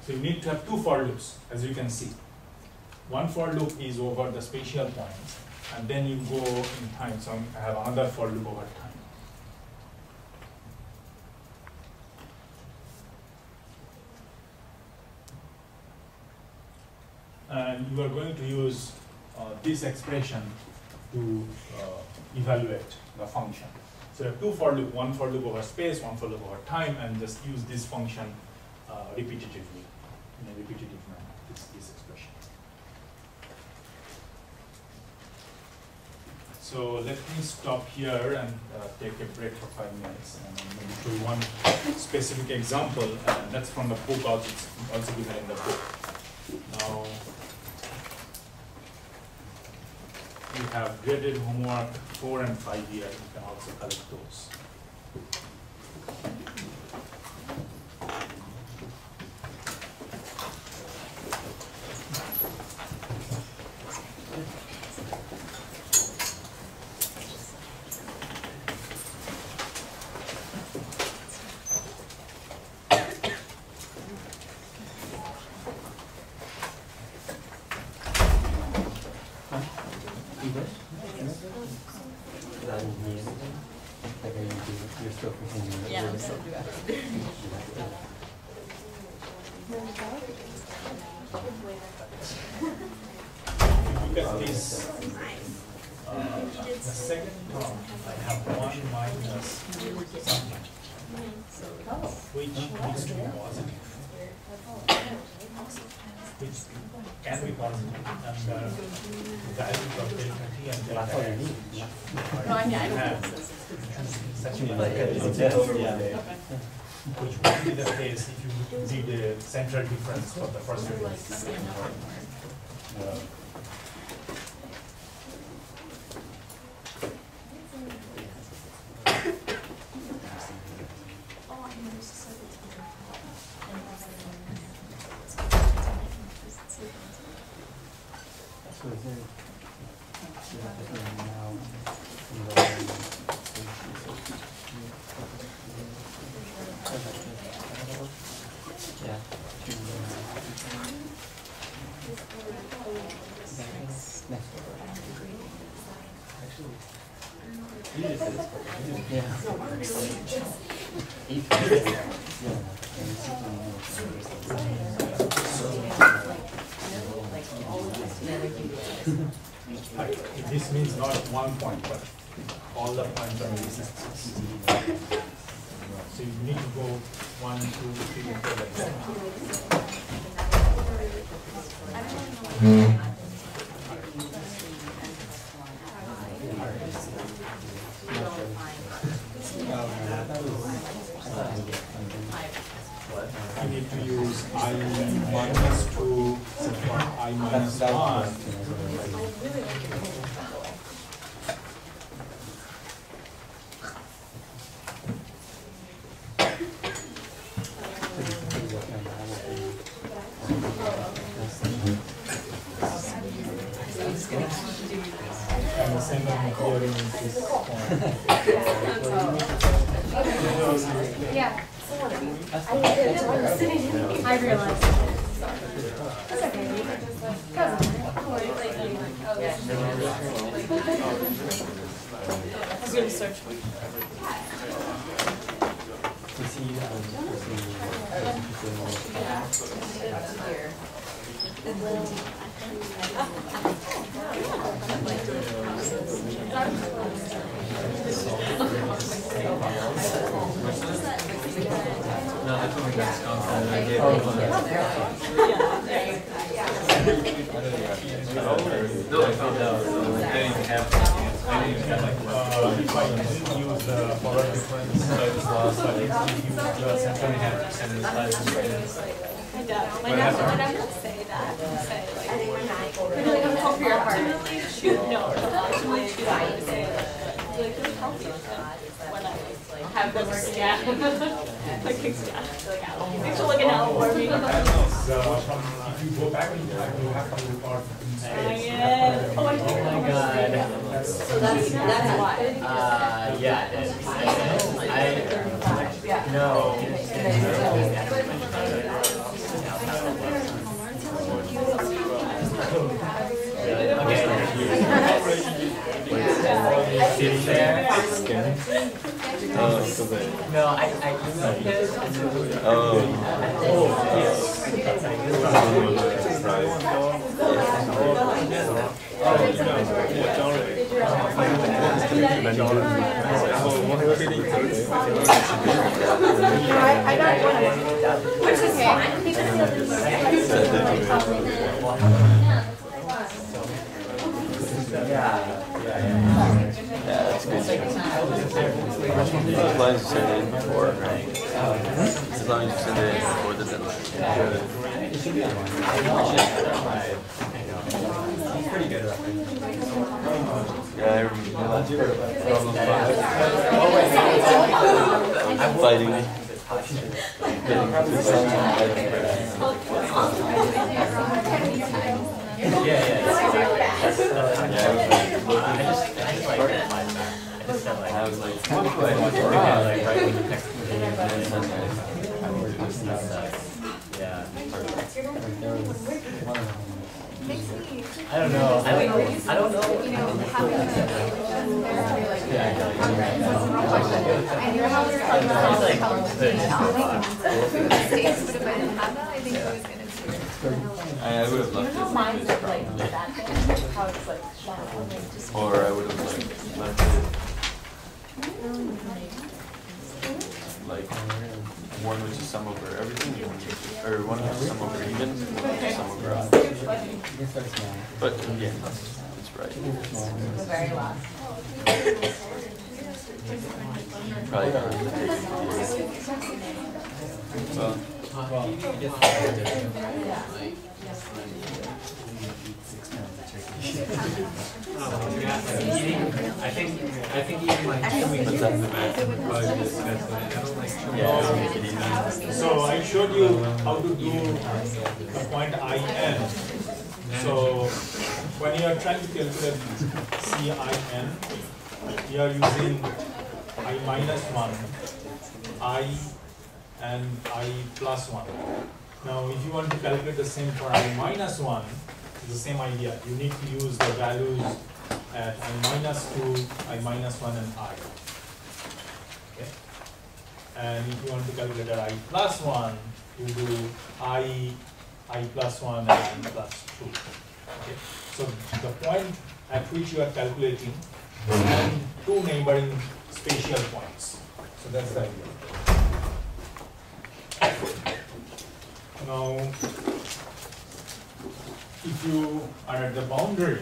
So you need to have 2 for loops, as you can see. One for loop is over the spatial points, and then you go in time. So I have another for loop over time. And you are going to use this expression to evaluate the function. So you have 2 for loop, one for loop over space, one for loop over time, and just use this function repetitively, in a repetitive manner, this expression. So let me stop here and take a break for 5 minutes, and maybe show you one specific example, and that's from the book, also, it's also given in the book. Now, we have graded homework 4 and 5 here. You can also collect those. Yeah, I'm still doing it. Look at this. The second term, I have 1 minus something, which needs to be positive. Which can be positive, and the values of delta t and delta x. No, I know. Which would be the case if you did the central difference for the first release. This means not 1 point, but all the points are resistance. So you need to go 1, 2, 3, 4 like that. You need to use I minus 2, I minus 1. And the same thing here in this point. Yeah. I realized. That's okay. I'm going to search. If I didn't use the forward difference, I just lost. I didn't use the central I don't. My dad would say that. Say like, I'm home for your heart. Shoot, no. Actually, I would say like, you're healthy. When I have Yeah. Like, thanks for looking out for me. If you go back in time, you have to record. Yeah. Oh, I think Oh my god. so that's why. Yeah, no. Sitting there. No, I emailed him. I got one, which is fine. Yeah, that's good. As long as you send it in before, right? As long as you send it in before the deadline. He's pretty good at that. Yeah, I remember. I'm fighting. I was like, I don't know. I don't know. You know, how and your house is like States, but if I didn't have that, I think I was gonna do I would have loved it. Mine's like that thing, how it's like shot. Or I would have left it like one which is sum over everything, or one which is sum over even, one which is sum over odd. But yeah, that's right. The very last. Probably not really I think even like So I showed you how to do the point IN. So when you are trying to calculate CIN, you are using I minus 1, I and I plus 1. Now if you want to calculate the same for I minus 1, it's the same idea. You need to use the values at I minus 2, I minus 1 and I. Okay. And if you want to calculate at I plus 1, you do I plus 1 and I plus 2. Okay. So the point at which you are calculating and two neighboring spatial points. So that's the idea. Now, if you are at the boundary,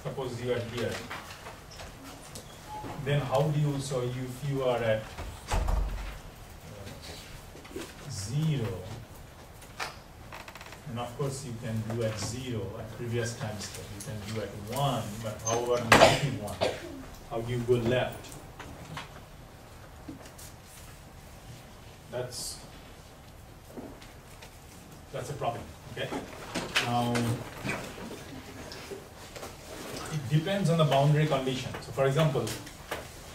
suppose you are here, then how do you, so if you are at 0, and of course you can do at 0 at previous time step, you can do at 1, but how about -1? How do you go left? That's a problem, okay? Now, it depends on the boundary condition. So for example,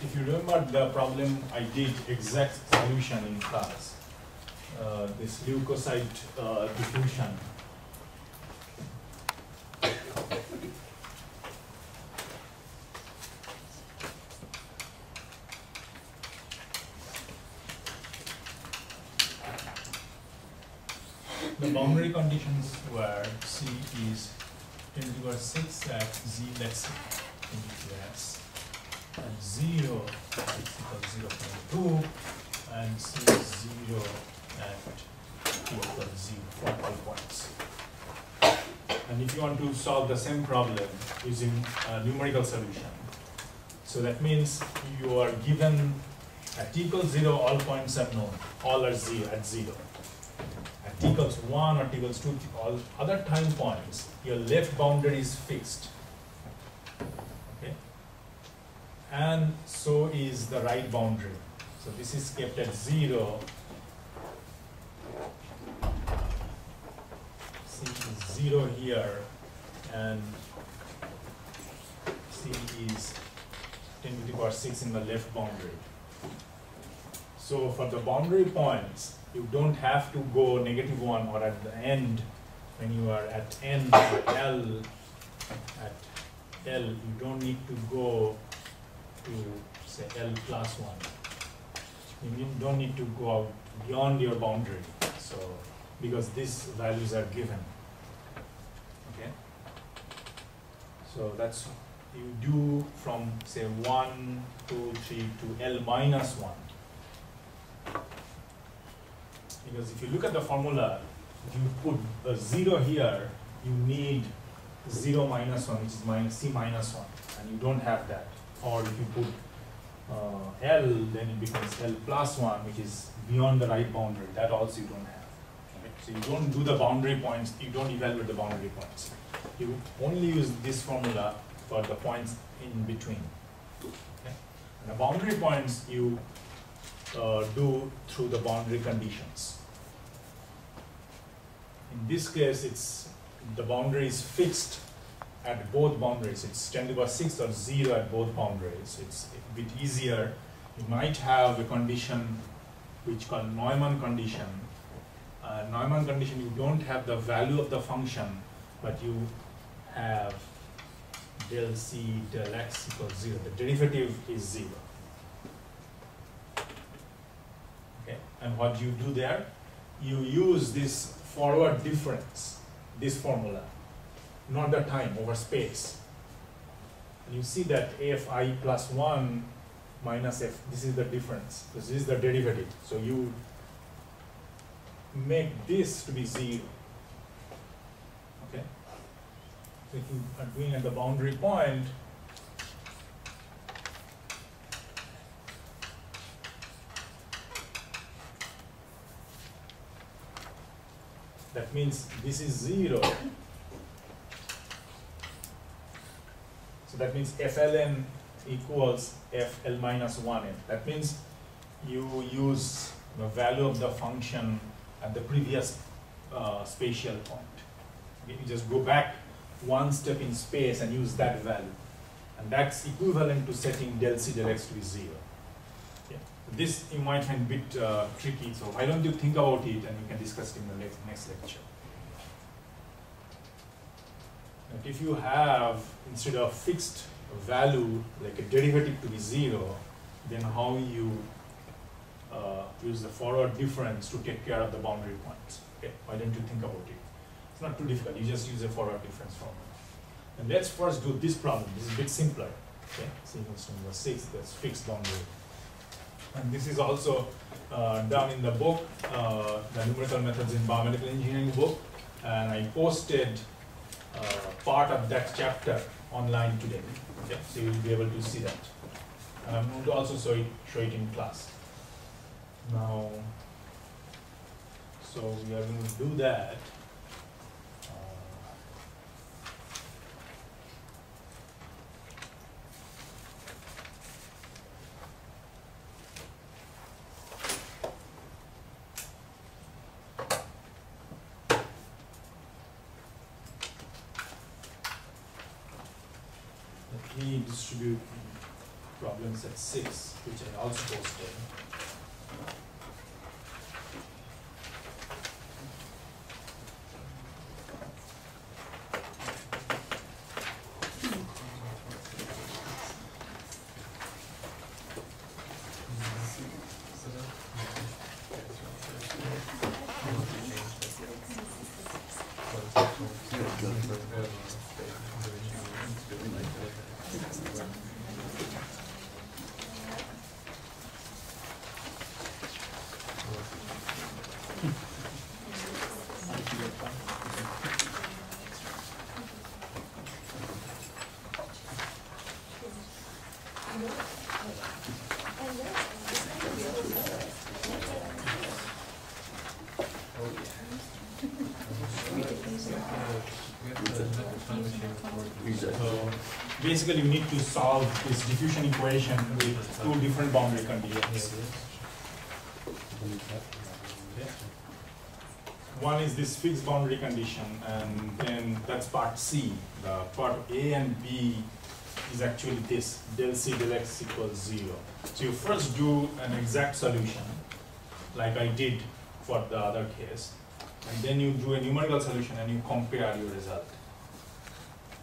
if you remember the problem I did exact solution in class, this leukocyte diffusion. The boundary conditions were C is 10 to the power 6 at Z, let's say, into S, and 0 is equal to 0.2, and C is 0 at T equal to 0 for all points. And if you want to solve the same problem using a numerical solution, so that means you are given at T equals 0, all points are known, all are 0 at 0. At T equals 1 or T equals 2, all other time points, your left boundary is fixed. Okay? and so is the right boundary. So this is kept at 0. C is 0 here, and C is 10 to the power 6 in the left boundary. So for the boundary points, you don't have to go -1 or at the end, when you are at N or L, you don't need to go to say L plus 1. You don't need to go out beyond your boundary, so because these values are given. Okay, so that's you do from say 1, 2, 3 to L minus 1. Because if you look at the formula, if you put a 0 here, you need 0 minus 1, which is C minus 1, and you don't have that. Or if you put L, then it becomes L plus 1, which is beyond the right boundary. That also you don't have. Okay? So you don't do the boundary points, you don't evaluate the boundary points. You only use this formula for the points in between. Okay? And the boundary points you do through the boundary conditions. In this case, the boundary is fixed at both boundaries. It's 10 to the power 6 or 0 at both boundaries. It's a bit easier. You might have a condition which called Neumann condition. Neumann condition, you don't have the value of the function, but you have del C del x equals 0. The derivative is 0. Okay, and what you do there, you use this forward difference, this formula, not the time, over space. And you see that fi plus 1 minus f, this is the difference, this is the derivative. So you make this to be 0. Okay? So if you are doing at the boundary point, that means this is 0. So that means FLN equals FL minus 1N. That means you use the value of the function at the previous spatial point. Okay, you just go back one step in space and use that value. And that's equivalent to setting del C del x to be 0. Okay. This you might find a bit tricky, so why don't you think about it and we can discuss it in the next lecture. But if you have, instead of fixed value, like a derivative to be 0, then how you use the forward difference to take care of the boundary points. Okay, why don't you think about it? It's not too difficult, you just use a forward difference formula. And let's first do this problem. This is a bit simpler. Okay, so number 6, that's fixed boundary. And this is also done in the book, the numerical methods in biomedical engineering book, and I posted part of that chapter online today. Okay, so you'll be able to see that. And I'm going to also show it in class. Now, so we are going to do that. Let me distribute problems at 6, which I also posted. So basically, you need to solve this diffusion equation with two different boundary conditions. Okay. One is this fixed boundary condition, and then that's part C. The part A and B is actually this, del C del X equals 0. So you first do an exact solution, like I did for the other case, and then you do a numerical solution and you compare your result.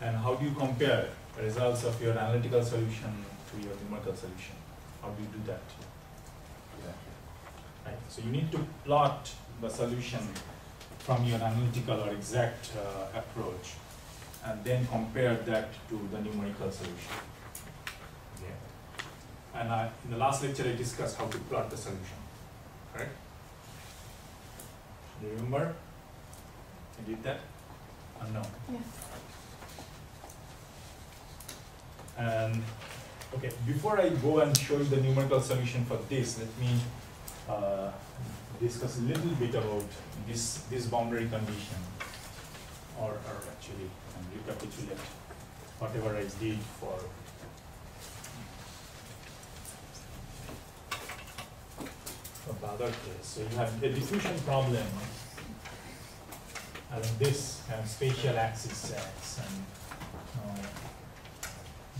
And how do you compare the results of your analytical solution to your numerical solution? How do you do that? Right. So you need to plot the solution from your analytical or exact approach, and then compare that to the numerical solution. Okay. And in the last lecture, I discussed how to plot the solution. Correct? Do you remember? I did that? Or no? Yeah. And okay, before I go and show you the numerical solution for this, let me discuss a little bit about this boundary condition, or actually recapitulate whatever I did for the other case. So you have the diffusion problem along this kind of spatial axis X, and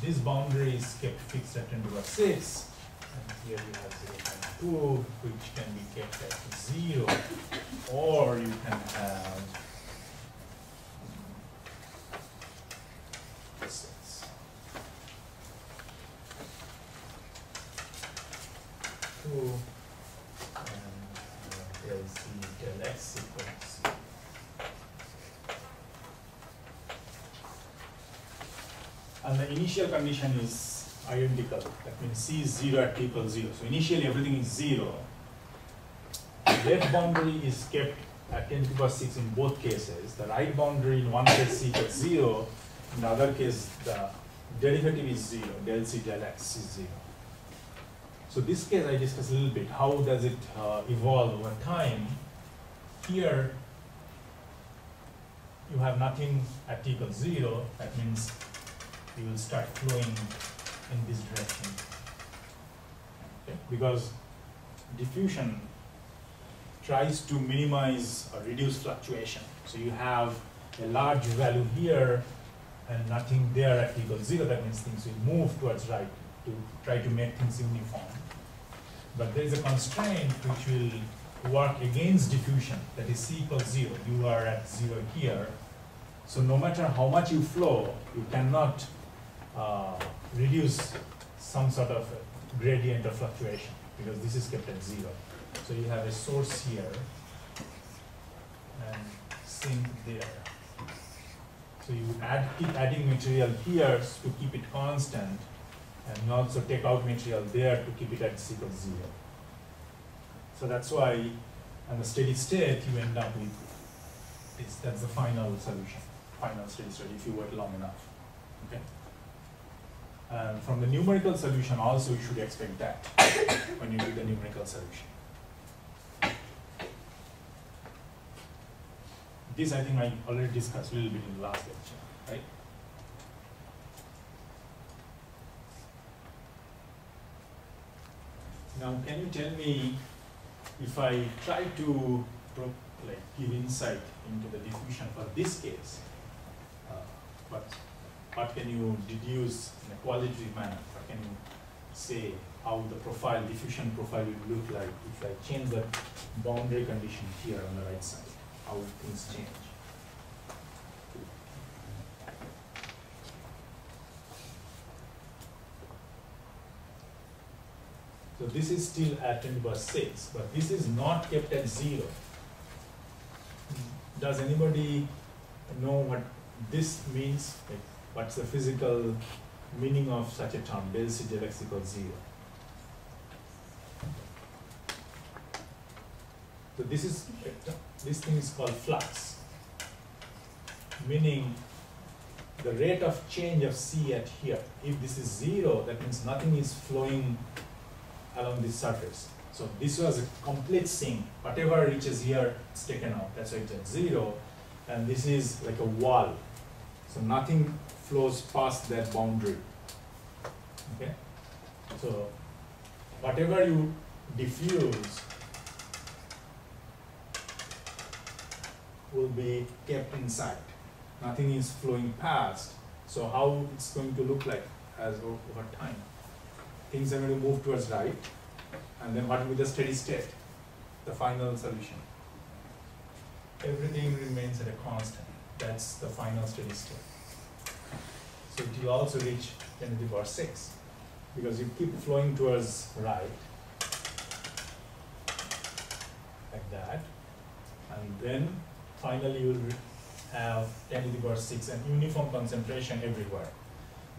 this boundary is kept fixed at 10⁶, and here you have 0.2, which can be kept at 0, or you can have this. And del C del X equals. And the initial condition is identical. That means C is 0 at t equals 0. So initially everything is 0. The left boundary is kept at 10⁶ in both cases. The right boundary in one case C equals 0. In the other case, the derivative is 0. Del C del X is 0. So this case I discussed a little bit. How does it evolve over time? Here you have nothing at t equals 0. That means you will start flowing in this direction. Okay? Because diffusion tries to minimize or reduce fluctuation. So you have a large value here and nothing there at t equals 0. That means things will move towards right to try to make things uniform. But there is a constraint which will work against diffusion, that is C equals 0. You are at 0 here. So no matter how much you flow, you cannot reduce some sort of gradient of fluctuation, because this is kept at 0. So you have a source here and sink there. So you keep adding material here to keep it constant, and you also take out material there to keep it at C equals 0. So that's why in the steady state you end up with this. That's the final solution, final steady state, if you wait long enough. Okay. And from the numerical solution also you should expect that when you do the numerical solution. This I think I already discussed a little bit in the last lecture, right? Now, can you tell me, if I try to give insight into the diffusion for this case, what can you deduce in a qualitative manner? What can you say how the profile, diffusion profile will look like if I change the boundary condition here on the right side? How will things change? So this is still at 10⁶, but this is not kept at 0. Does anybody know what this means? Like, what's the physical meaning of such a term, del C del X equals 0? So this thing is called flux, meaning the rate of change of C at here. If this is 0, that means nothing is flowing along this surface. So this was a complete sync. Whatever reaches here, it's taken out. That's why it's at 0. And this is like a wall. So nothing flows past that boundary. Okay? So whatever you diffuse will be kept inside. Nothing is flowing past. So how it's going to look like as over time? Things are going to move towards right. And then what will be the steady state? The final solution. Everything remains at a constant. That's the final steady state. So it will also reach 10 to the power 6. Because you keep flowing towards right. Like that. And then finally you will have 10 to the power 6 and uniform concentration everywhere.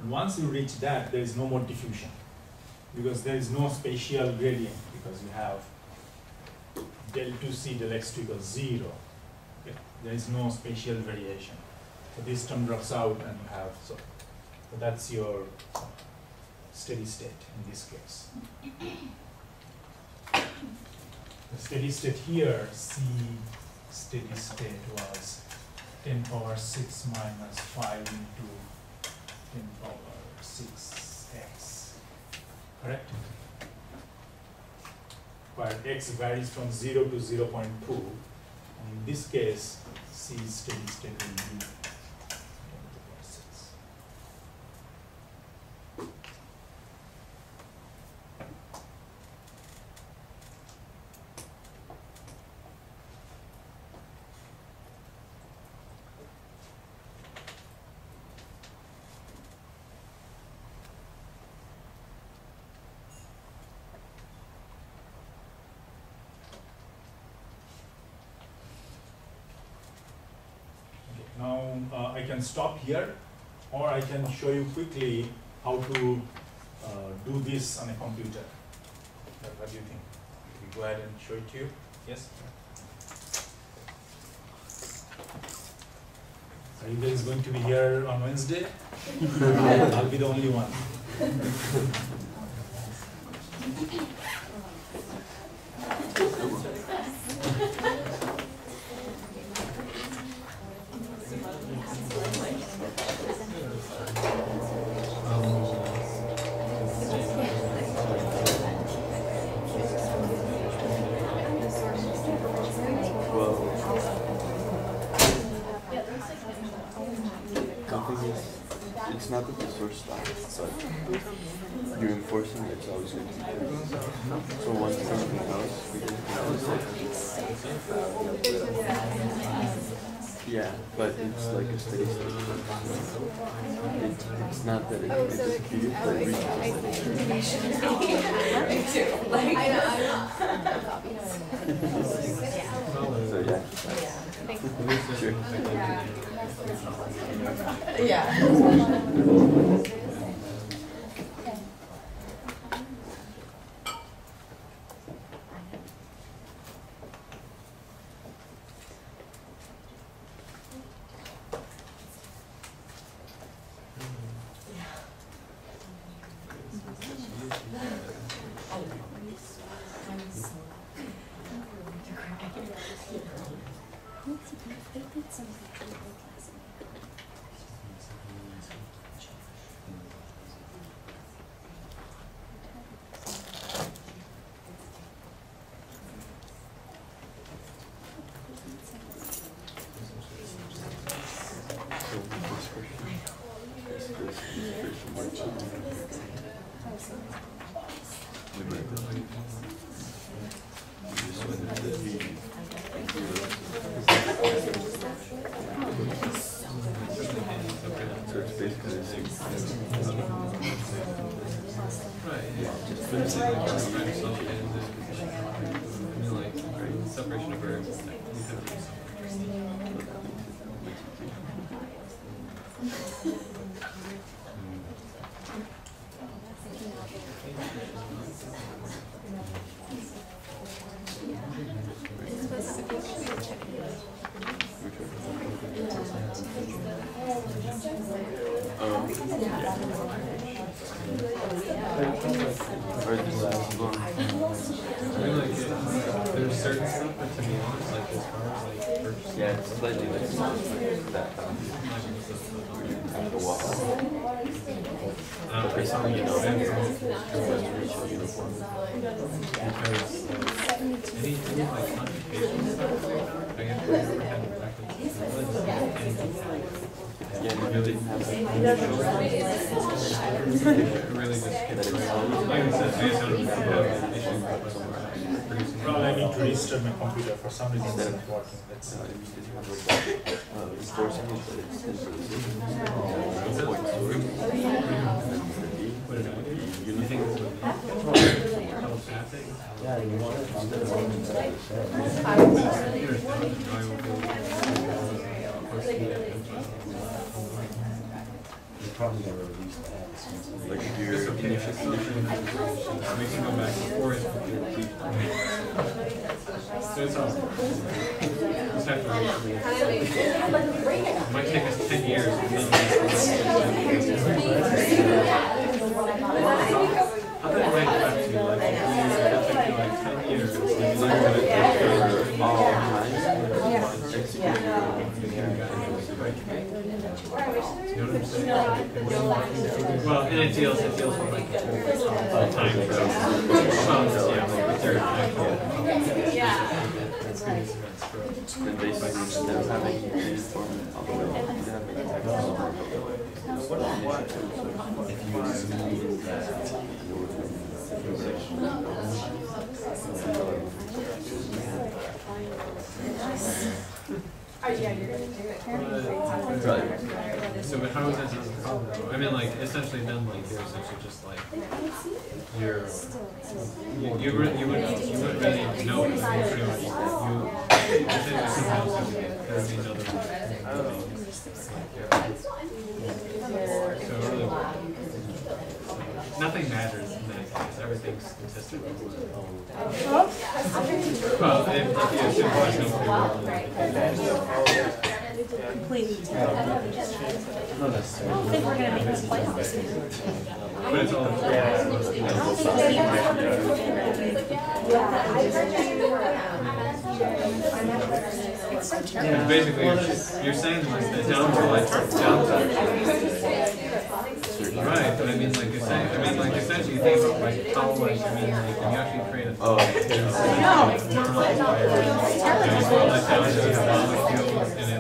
And once you reach that, there is no more diffusion. Because there is no spatial gradient, because you have del 2c del x2 equals 0. Okay? There is no spatial variation. So this term drops out and you have, so that's your steady state in this case. The steady state here, C steady state was 10 power 6 minus 5 into 10 power 6x. Correct? Where x varies from 0 to 0.2. And in this case, C steady state will be 10 to the power 6. Now I can stop here, or I can show you quickly how to do this on a computer. What do you think? We go ahead and show it to you. Yes? Are you guys going to be here on Wednesday? I'll be the only one. It's not that the source stops, but you're enforcing it's always going to be there. So once something else begins to yeah, but it's like a steady state. It's not that it disappears, but it reaches so yeah. Sure. Yeah. Separation of verbs. Or this last one. Yeah, it's slightly like that. Have to walk. For some, you know, Differential uniform. Any like contributions stuff, I have never had Yeah, you really have really just that it's like I said, I just don't have issues producing. Well, I need to restart my computer. For some reason, it's not working. Let's see. You think it's telepathic? Yeah, you want it. You're probably going to release that. Like if you're It's okay. initial condition. We can go back before it's complete. So it's all. Just have to wait. It might take us 10 years. I bet it might have to like 10 years. All times. You know what I'm saying? Well, and it deals with like time. And basically instead of having uniform all the way, you have So, but how is that not a problem though? I mean, like, essentially then, like, you're essentially just like, you wouldn't really know it, pretty much. You think like someone else would get, there would be another one. So really, nothing matters in that case, everything's statistical. Well, if you assume there's no Completely. Not necessarily. I don't think we're gonna make this playoffs. but it's all. It's so And terrible. basically, you're saying like the downside. Right, but I mean, like, essentially, you think about like how much, I mean, like, when you actually create a. oh,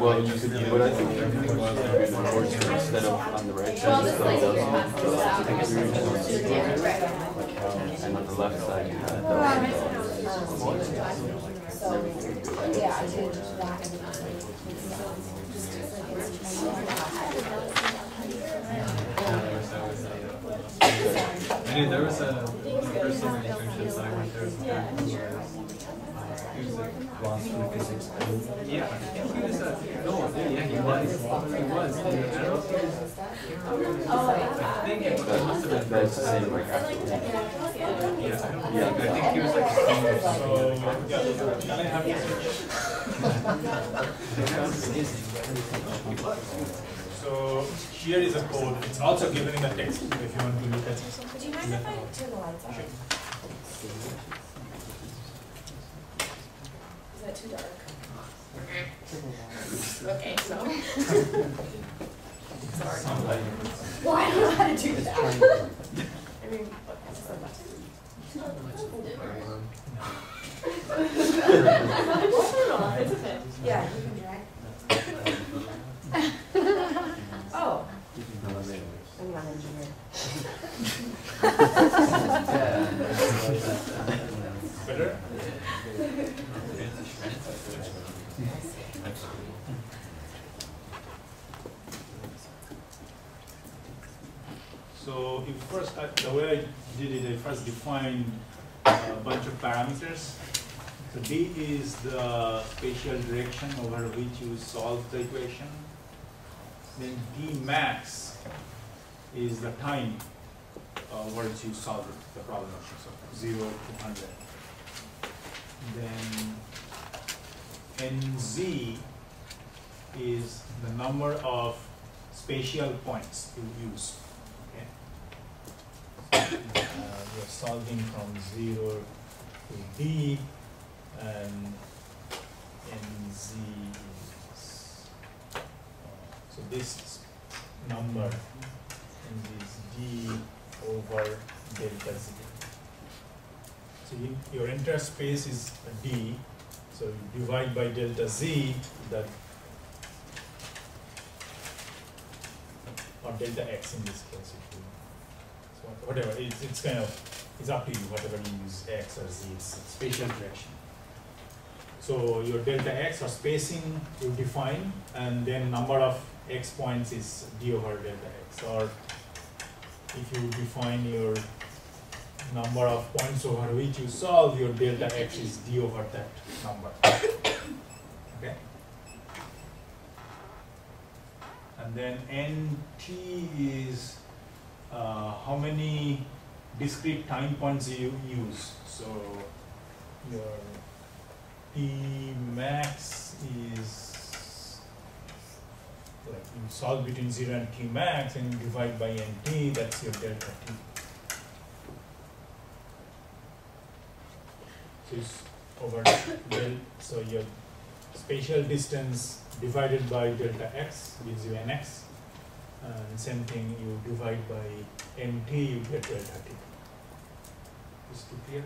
well, you could do what I think you could do instead of on the right side, just like those and on the left side, you have I knew there was a first summer internships I went there. He was like, yeah, he was no, yeah, he was. He was. I don't know if he was. I think it must have been that's the same like after. Yeah, I think he was like a senior. So, yeah, can I have this? So here is a code. It's also given in the text if you want to look at it. Would you mind if I turn the lights off? Is that too dark? Okay, so. Sorry. Well, I don't know how to do that. I mean, what's the button? It's okay. Yeah, you can drag. Oh. I'm not an engineer. Better? So if first, the way I did it, I first defined a bunch of parameters. So D is the spatial direction over which you solve the equation. Then D max is the time over which you solve the problem. So 0 to 100. Then NZ is the number of spatial points you use. Okay? We're solving from 0 to D, and NZ is this number is d over delta z. So your entire space is d, so you divide by delta z, that, or delta x in this case. If you, so whatever, it's kind of, it's up to you, whatever you use, x or z, it's spatial direction. So your delta x or spacing you define, and then number of x points is d over delta x. Or if you define your number of points over which you solve, your delta x is d over that number. Okay. And then nt is how many discrete time points you use. So your T max is, like you solve between 0 and T max and you divide by nt, that's your delta T. So it's over del, so your spatial distance divided by delta x gives you nx, and same thing, you divide by nt, you get delta T. Is too clear?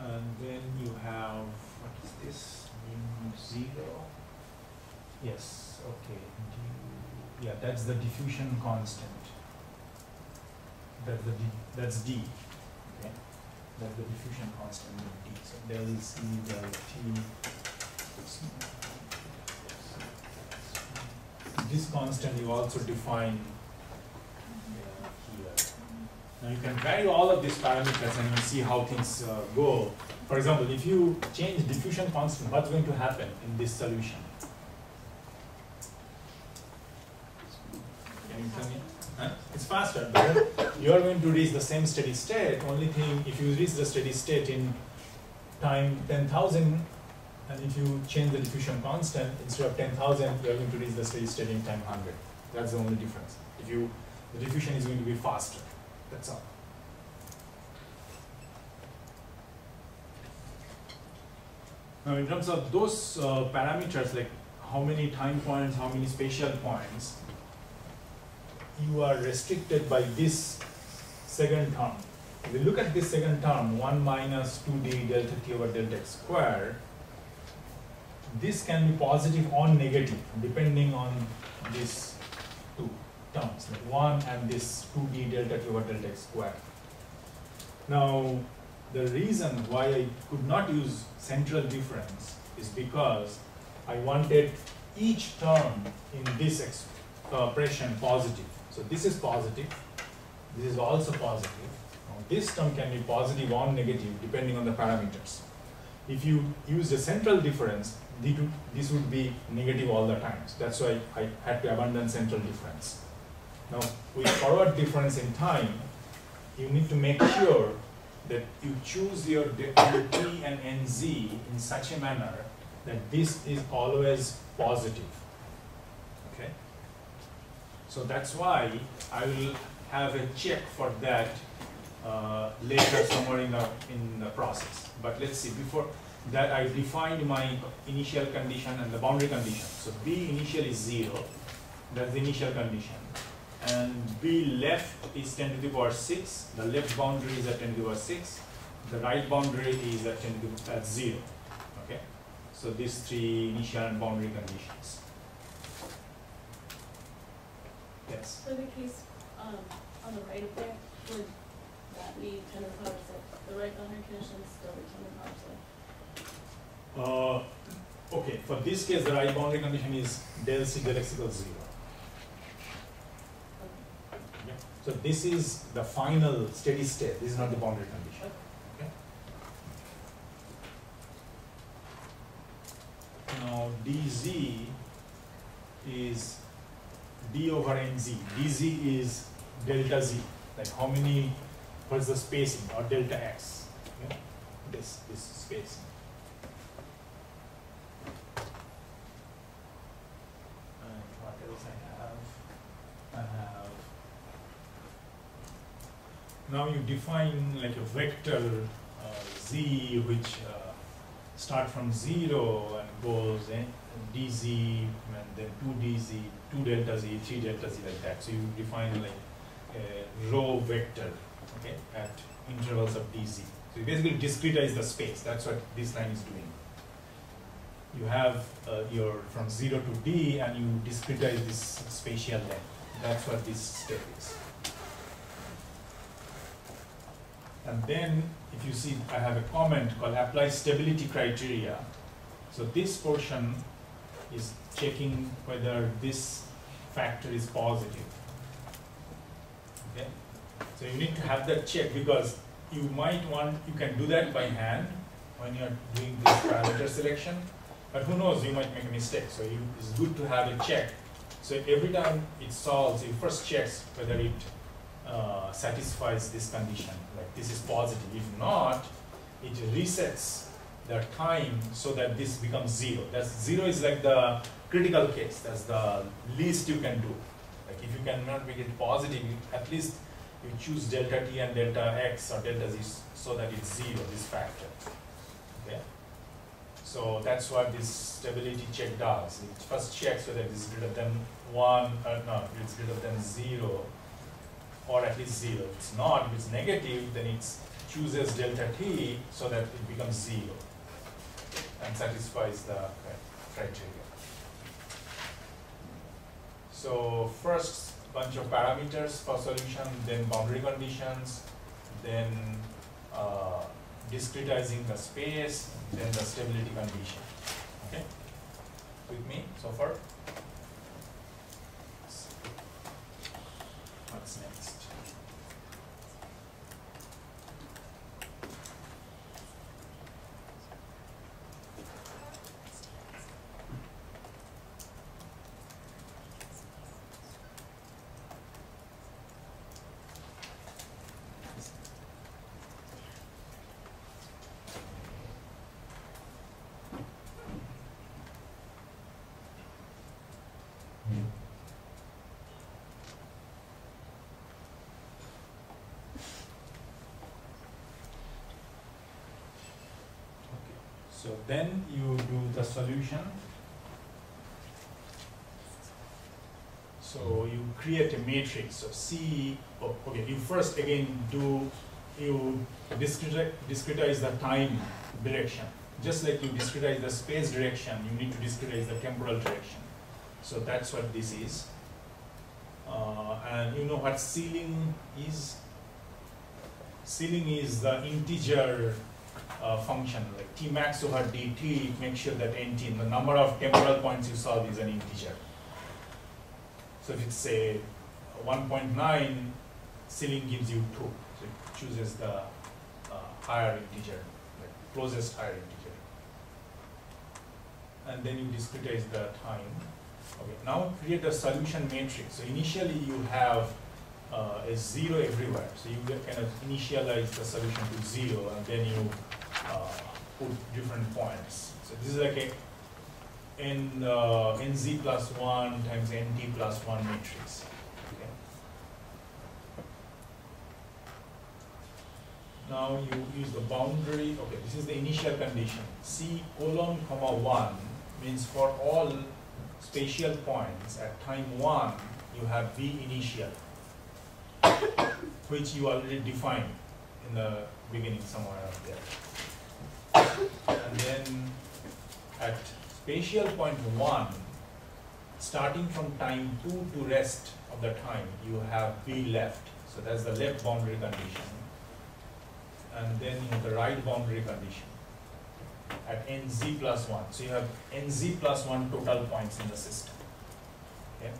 And then you have, what is this, mu 0? Yes, okay, yeah, that's the diffusion constant. That's d, okay? That's the diffusion constant of d. So del c del t. This constant you also define here. Now you can vary all of these parameters and you see how things go. For example, if you change diffusion constant, what's going to happen in this solution? Can you tell me? Huh? It's faster. You are going to reach the same steady state. Only thing, if you reach the steady state in time 10,000, and if you change the diffusion constant, instead of 10,000, you are going to reach the steady state in time 100. That's the only difference. If you, the diffusion is going to be faster. That's all. Now, in terms of those parameters, like how many time points, how many spatial points, you are restricted by this second term. If you look at this second term, 1 minus 2d delta t over delta x squared, this can be positive or negative depending on these two terms, like 1 and this 2d delta t over delta x squared. Now, the reason why I could not use central difference is because I wanted each term in this expression positive. So this is positive, this is also positive. Now, this term can be positive or negative depending on the parameters. If you use the central difference, this would be negative all the time. So that's why I had to abandon central difference. Now, with forward difference in time, you need to make sure that you choose your t and nz in such a manner that this is always positive. Okay? So that's why I will have a check for that later somewhere in the process. But let's see, before that I defined my initial condition and the boundary condition. So B initial is 0, that's the initial condition. And B left is 10 to the power 6, the left boundary is at 10 to the power 6, the right boundary is at 10 to the power 0. Okay? So these three initial and boundary conditions. Yes? For the case on the right up there, would that be 10 to the power 6? The right boundary condition is still 10 to the power 6? Okay, for this case, the right boundary condition is del C del x equals 0. Okay. So this is the final steady state. This is not the boundary condition. Okay. Now dz is d over nz. dz is delta z. Like how many? What's the spacing or delta x? Okay. This spacing. Now you define like a vector z which start from 0 and goes dz and then 2dz, 2 delta z, 3 delta z like that. So you define like a row vector, okay, at intervals of dz. So you basically discretize the space. That's what this line is doing. You have your from 0 to d and you discretize this spatial length. That's what this step is. And then if you see, I have a comment called apply stability criteria. So this portion is checking whether this factor is positive. Okay? So you need to have that check because you might want, you can do that by hand when you're doing this parameter selection, but who knows, you might make a mistake. So it's good to have a check. So every time it solves, it first checks whether it satisfies this condition, like this is positive. If not, it resets the time so that this becomes 0. That's 0 is like the critical case. That's the least you can do. Like if you cannot make it positive, at least you choose delta t and delta x or delta z so that it's 0, this factor. Okay. So that's what this stability check does. It first checks whether it is greater than 1, no, it's greater than 0, or at least 0. If it's not, if it's negative, then it chooses delta t so that it becomes 0 and satisfies the criteria. So first bunch of parameters for solution, then boundary conditions, then discretizing the space, then the stability condition. Okay? With me so far? What's next? So then you do the solution. So you create a matrix. So you first again you discretize the time direction. Just like you discretize the space direction, you need to discretize the temporal direction. So that's what this is. And you know what ceiling is? Ceiling is the integer function, like t max over dt, make sure that nt, the number of temporal points you solve, is an integer. So if it's say 1.9, ceiling gives you 2. So it chooses the higher integer, like closest higher integer. And then you discretize the time. Okay, now create a solution matrix. So initially you have a 0 everywhere. So you kind of initialize the solution to 0 and then you put different points. So this is like a nz plus 1 times nt plus 1 matrix. Okay. Now you use the boundary. Okay, this is the initial condition. C colon comma 1 means for all spatial points at time 1 you have v initial, which you already defined in the beginning somewhere up there. And then at spatial point 1, starting from time 2 to rest of the time, you have v left. So that's the left boundary condition. And then you have the right boundary condition at nz plus 1. So you have nz plus 1 total points in the system. Okay?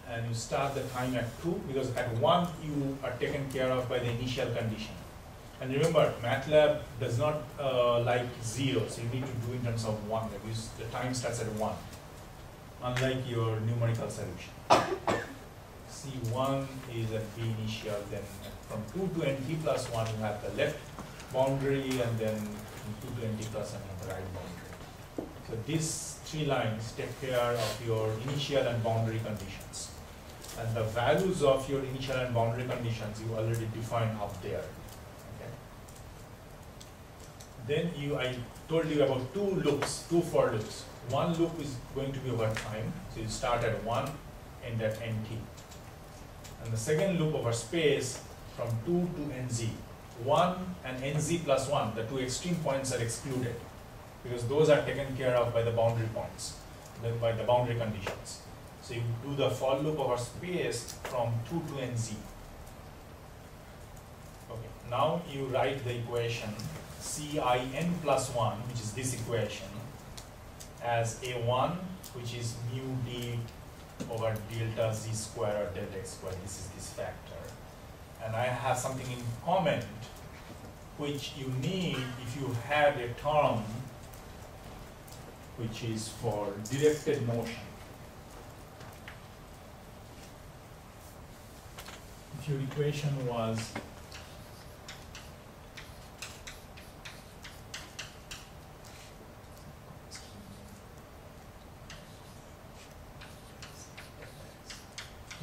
And you start the time at 2 because at 1 you are taken care of by the initial condition. And remember, MATLAB does not like 0, so you need to do in terms of 1. Like the time starts at 1, unlike your numerical solution. C1 is at v initial, then from 2 to nt plus 1 you have the left boundary, and then from 2 to nt plus 1 you have the right boundary. So these 3 lines take care of your initial and boundary conditions. And the values of your initial and boundary conditions you already defined up there. Okay. Then I told you about two loops, two for loops. One loop is going to be over time, so you start at 1, end at nt. And the second loop over space from 2 to nz. 1 and nz plus 1, the two extreme points are excluded because those are taken care of by the boundary points, by the boundary conditions. So you do the for loop over space from 2 to nz. Okay, now you write the equation Cin plus 1, which is this equation, as A1, which is mu d over delta z square or delta x square. This is this factor. And I have something in comment which you need if you had a term which is for directed motion. If your equation was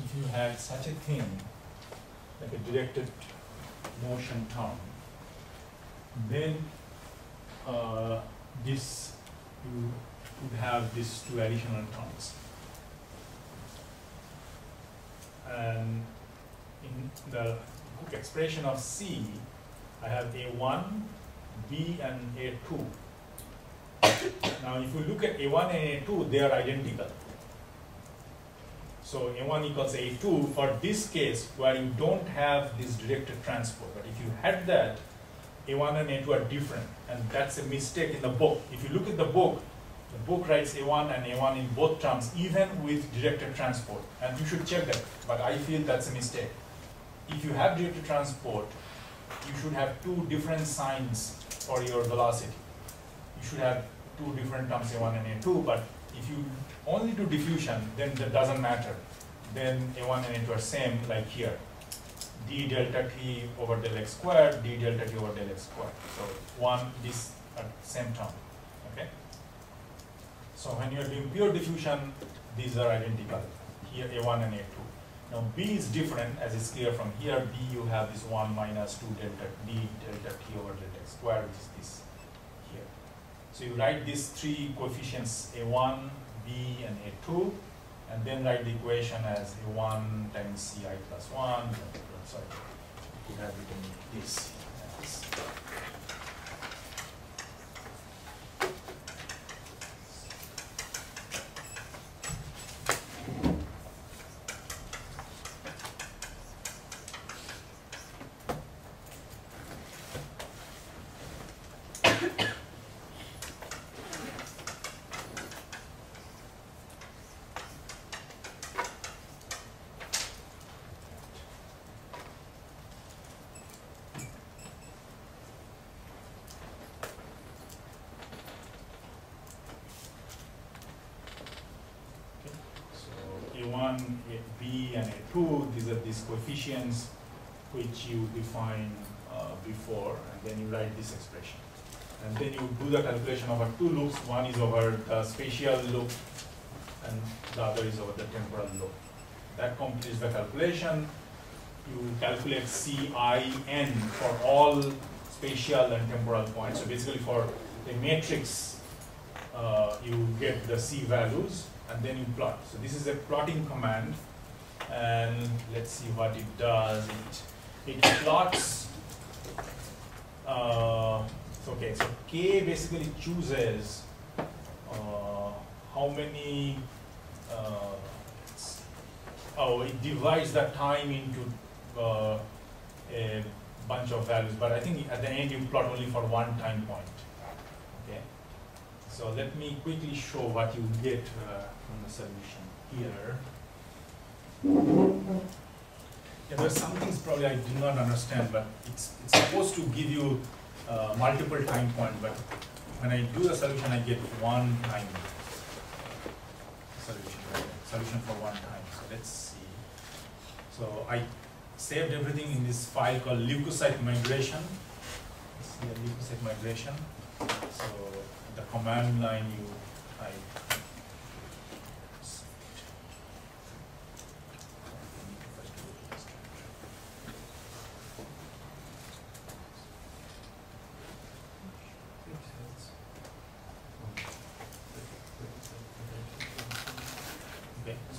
if you had such a thing like a directed motion term, then this you would have these two additional terms. And in the expression of C, I have A1, B, and A2. Now, if you look at A1 and A2, they are identical. So A1 equals A2 for this case where you don't have this directed transport. But if you had that, A1 and A2 are different, and that's a mistake in the book. If you look at the book writes A1 and A1 in both terms, even with directed transport, and you should check that, but I feel that's a mistake. If you have directed transport, you should have two different signs for your velocity. You should have two different terms, A1 and A2, but if you only do diffusion, then that doesn't matter. Then A1 and A2 are same, like here. D delta t over del x squared, d delta t over del x squared. So this same term, okay? So when you're doing pure diffusion, these are identical. Here A1 and A2. Now B is different, as is clear from here. B you have this 1 minus 2 delta d delta t over delta x squared, which is this here. So you write these three coefficients A1, B, and A2, and then write the equation as A1 times Ci plus 1. Sorry, you could have written this as A1, B, and A2, these are these coefficients which you define before, and then you write this expression. And then you do the calculation over two loops. One is over the spatial loop, and the other is over the temporal loop. That completes the calculation. You calculate Cin for all spatial and temporal points. So basically for the matrix, you get the C values, and then you plot. So this is a plotting command, and let's see what it does. It plots. Okay, so K basically chooses how many. It divides the time into a bunch of values, but I think at the end you plot only for one time point. Okay, so let me quickly show what you get from the solution here. Yeah, there's some things probably I do not understand, but it's supposed to give you multiple time points, but when I do the solution, I get one time solution, right? Solution for one time. So let's see. So I saved everything in this file called leukocyte migration. Let's see the leukocyte migration. So the command line you type.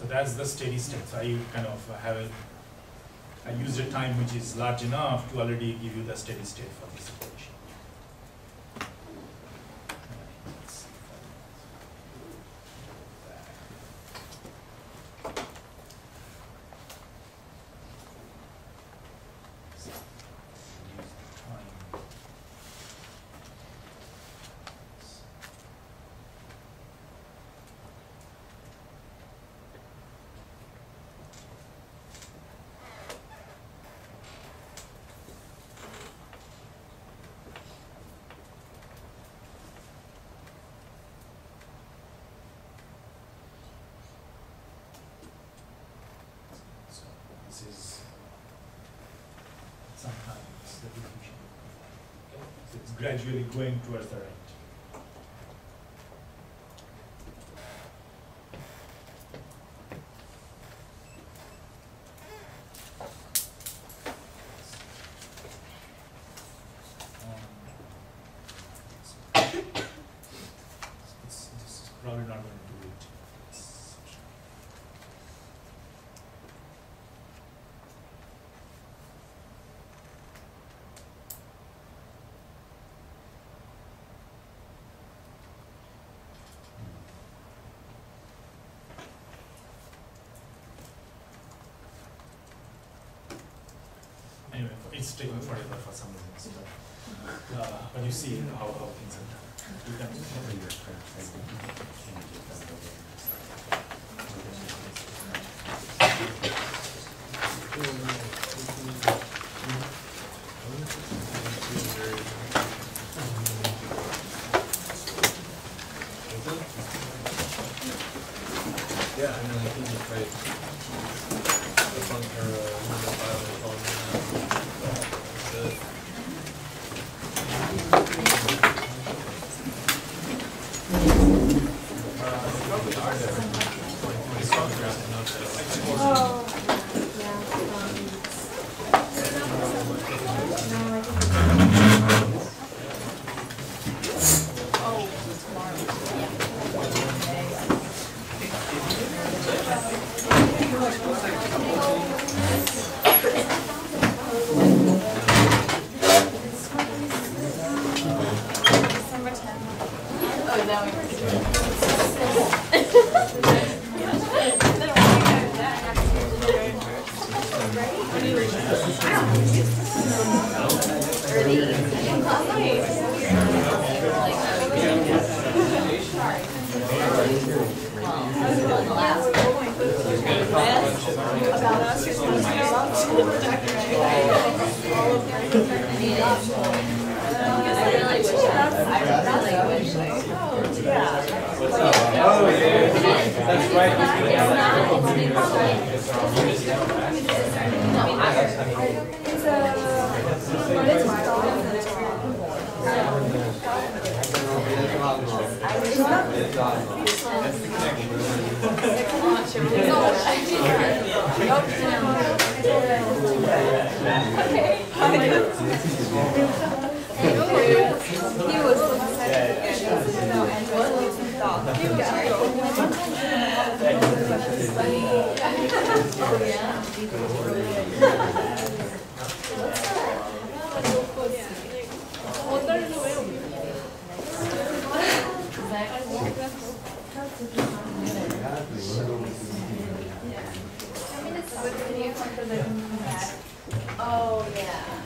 that's the steady state. So I kind of I used a time which is large enough to already give you the steady state for this equation. Let's see if I can do that. So, use the time. So this is sometimes the diffusion. Okay. So it's gradually going towards the right. This is probably not going to do it. Anyway, it's taking forever for some reason. But you see how things are done. You can Yeah, I mean, I think it's right. The fun or the file is on probably are there. It's not around enough that That's right. Oh, yeah.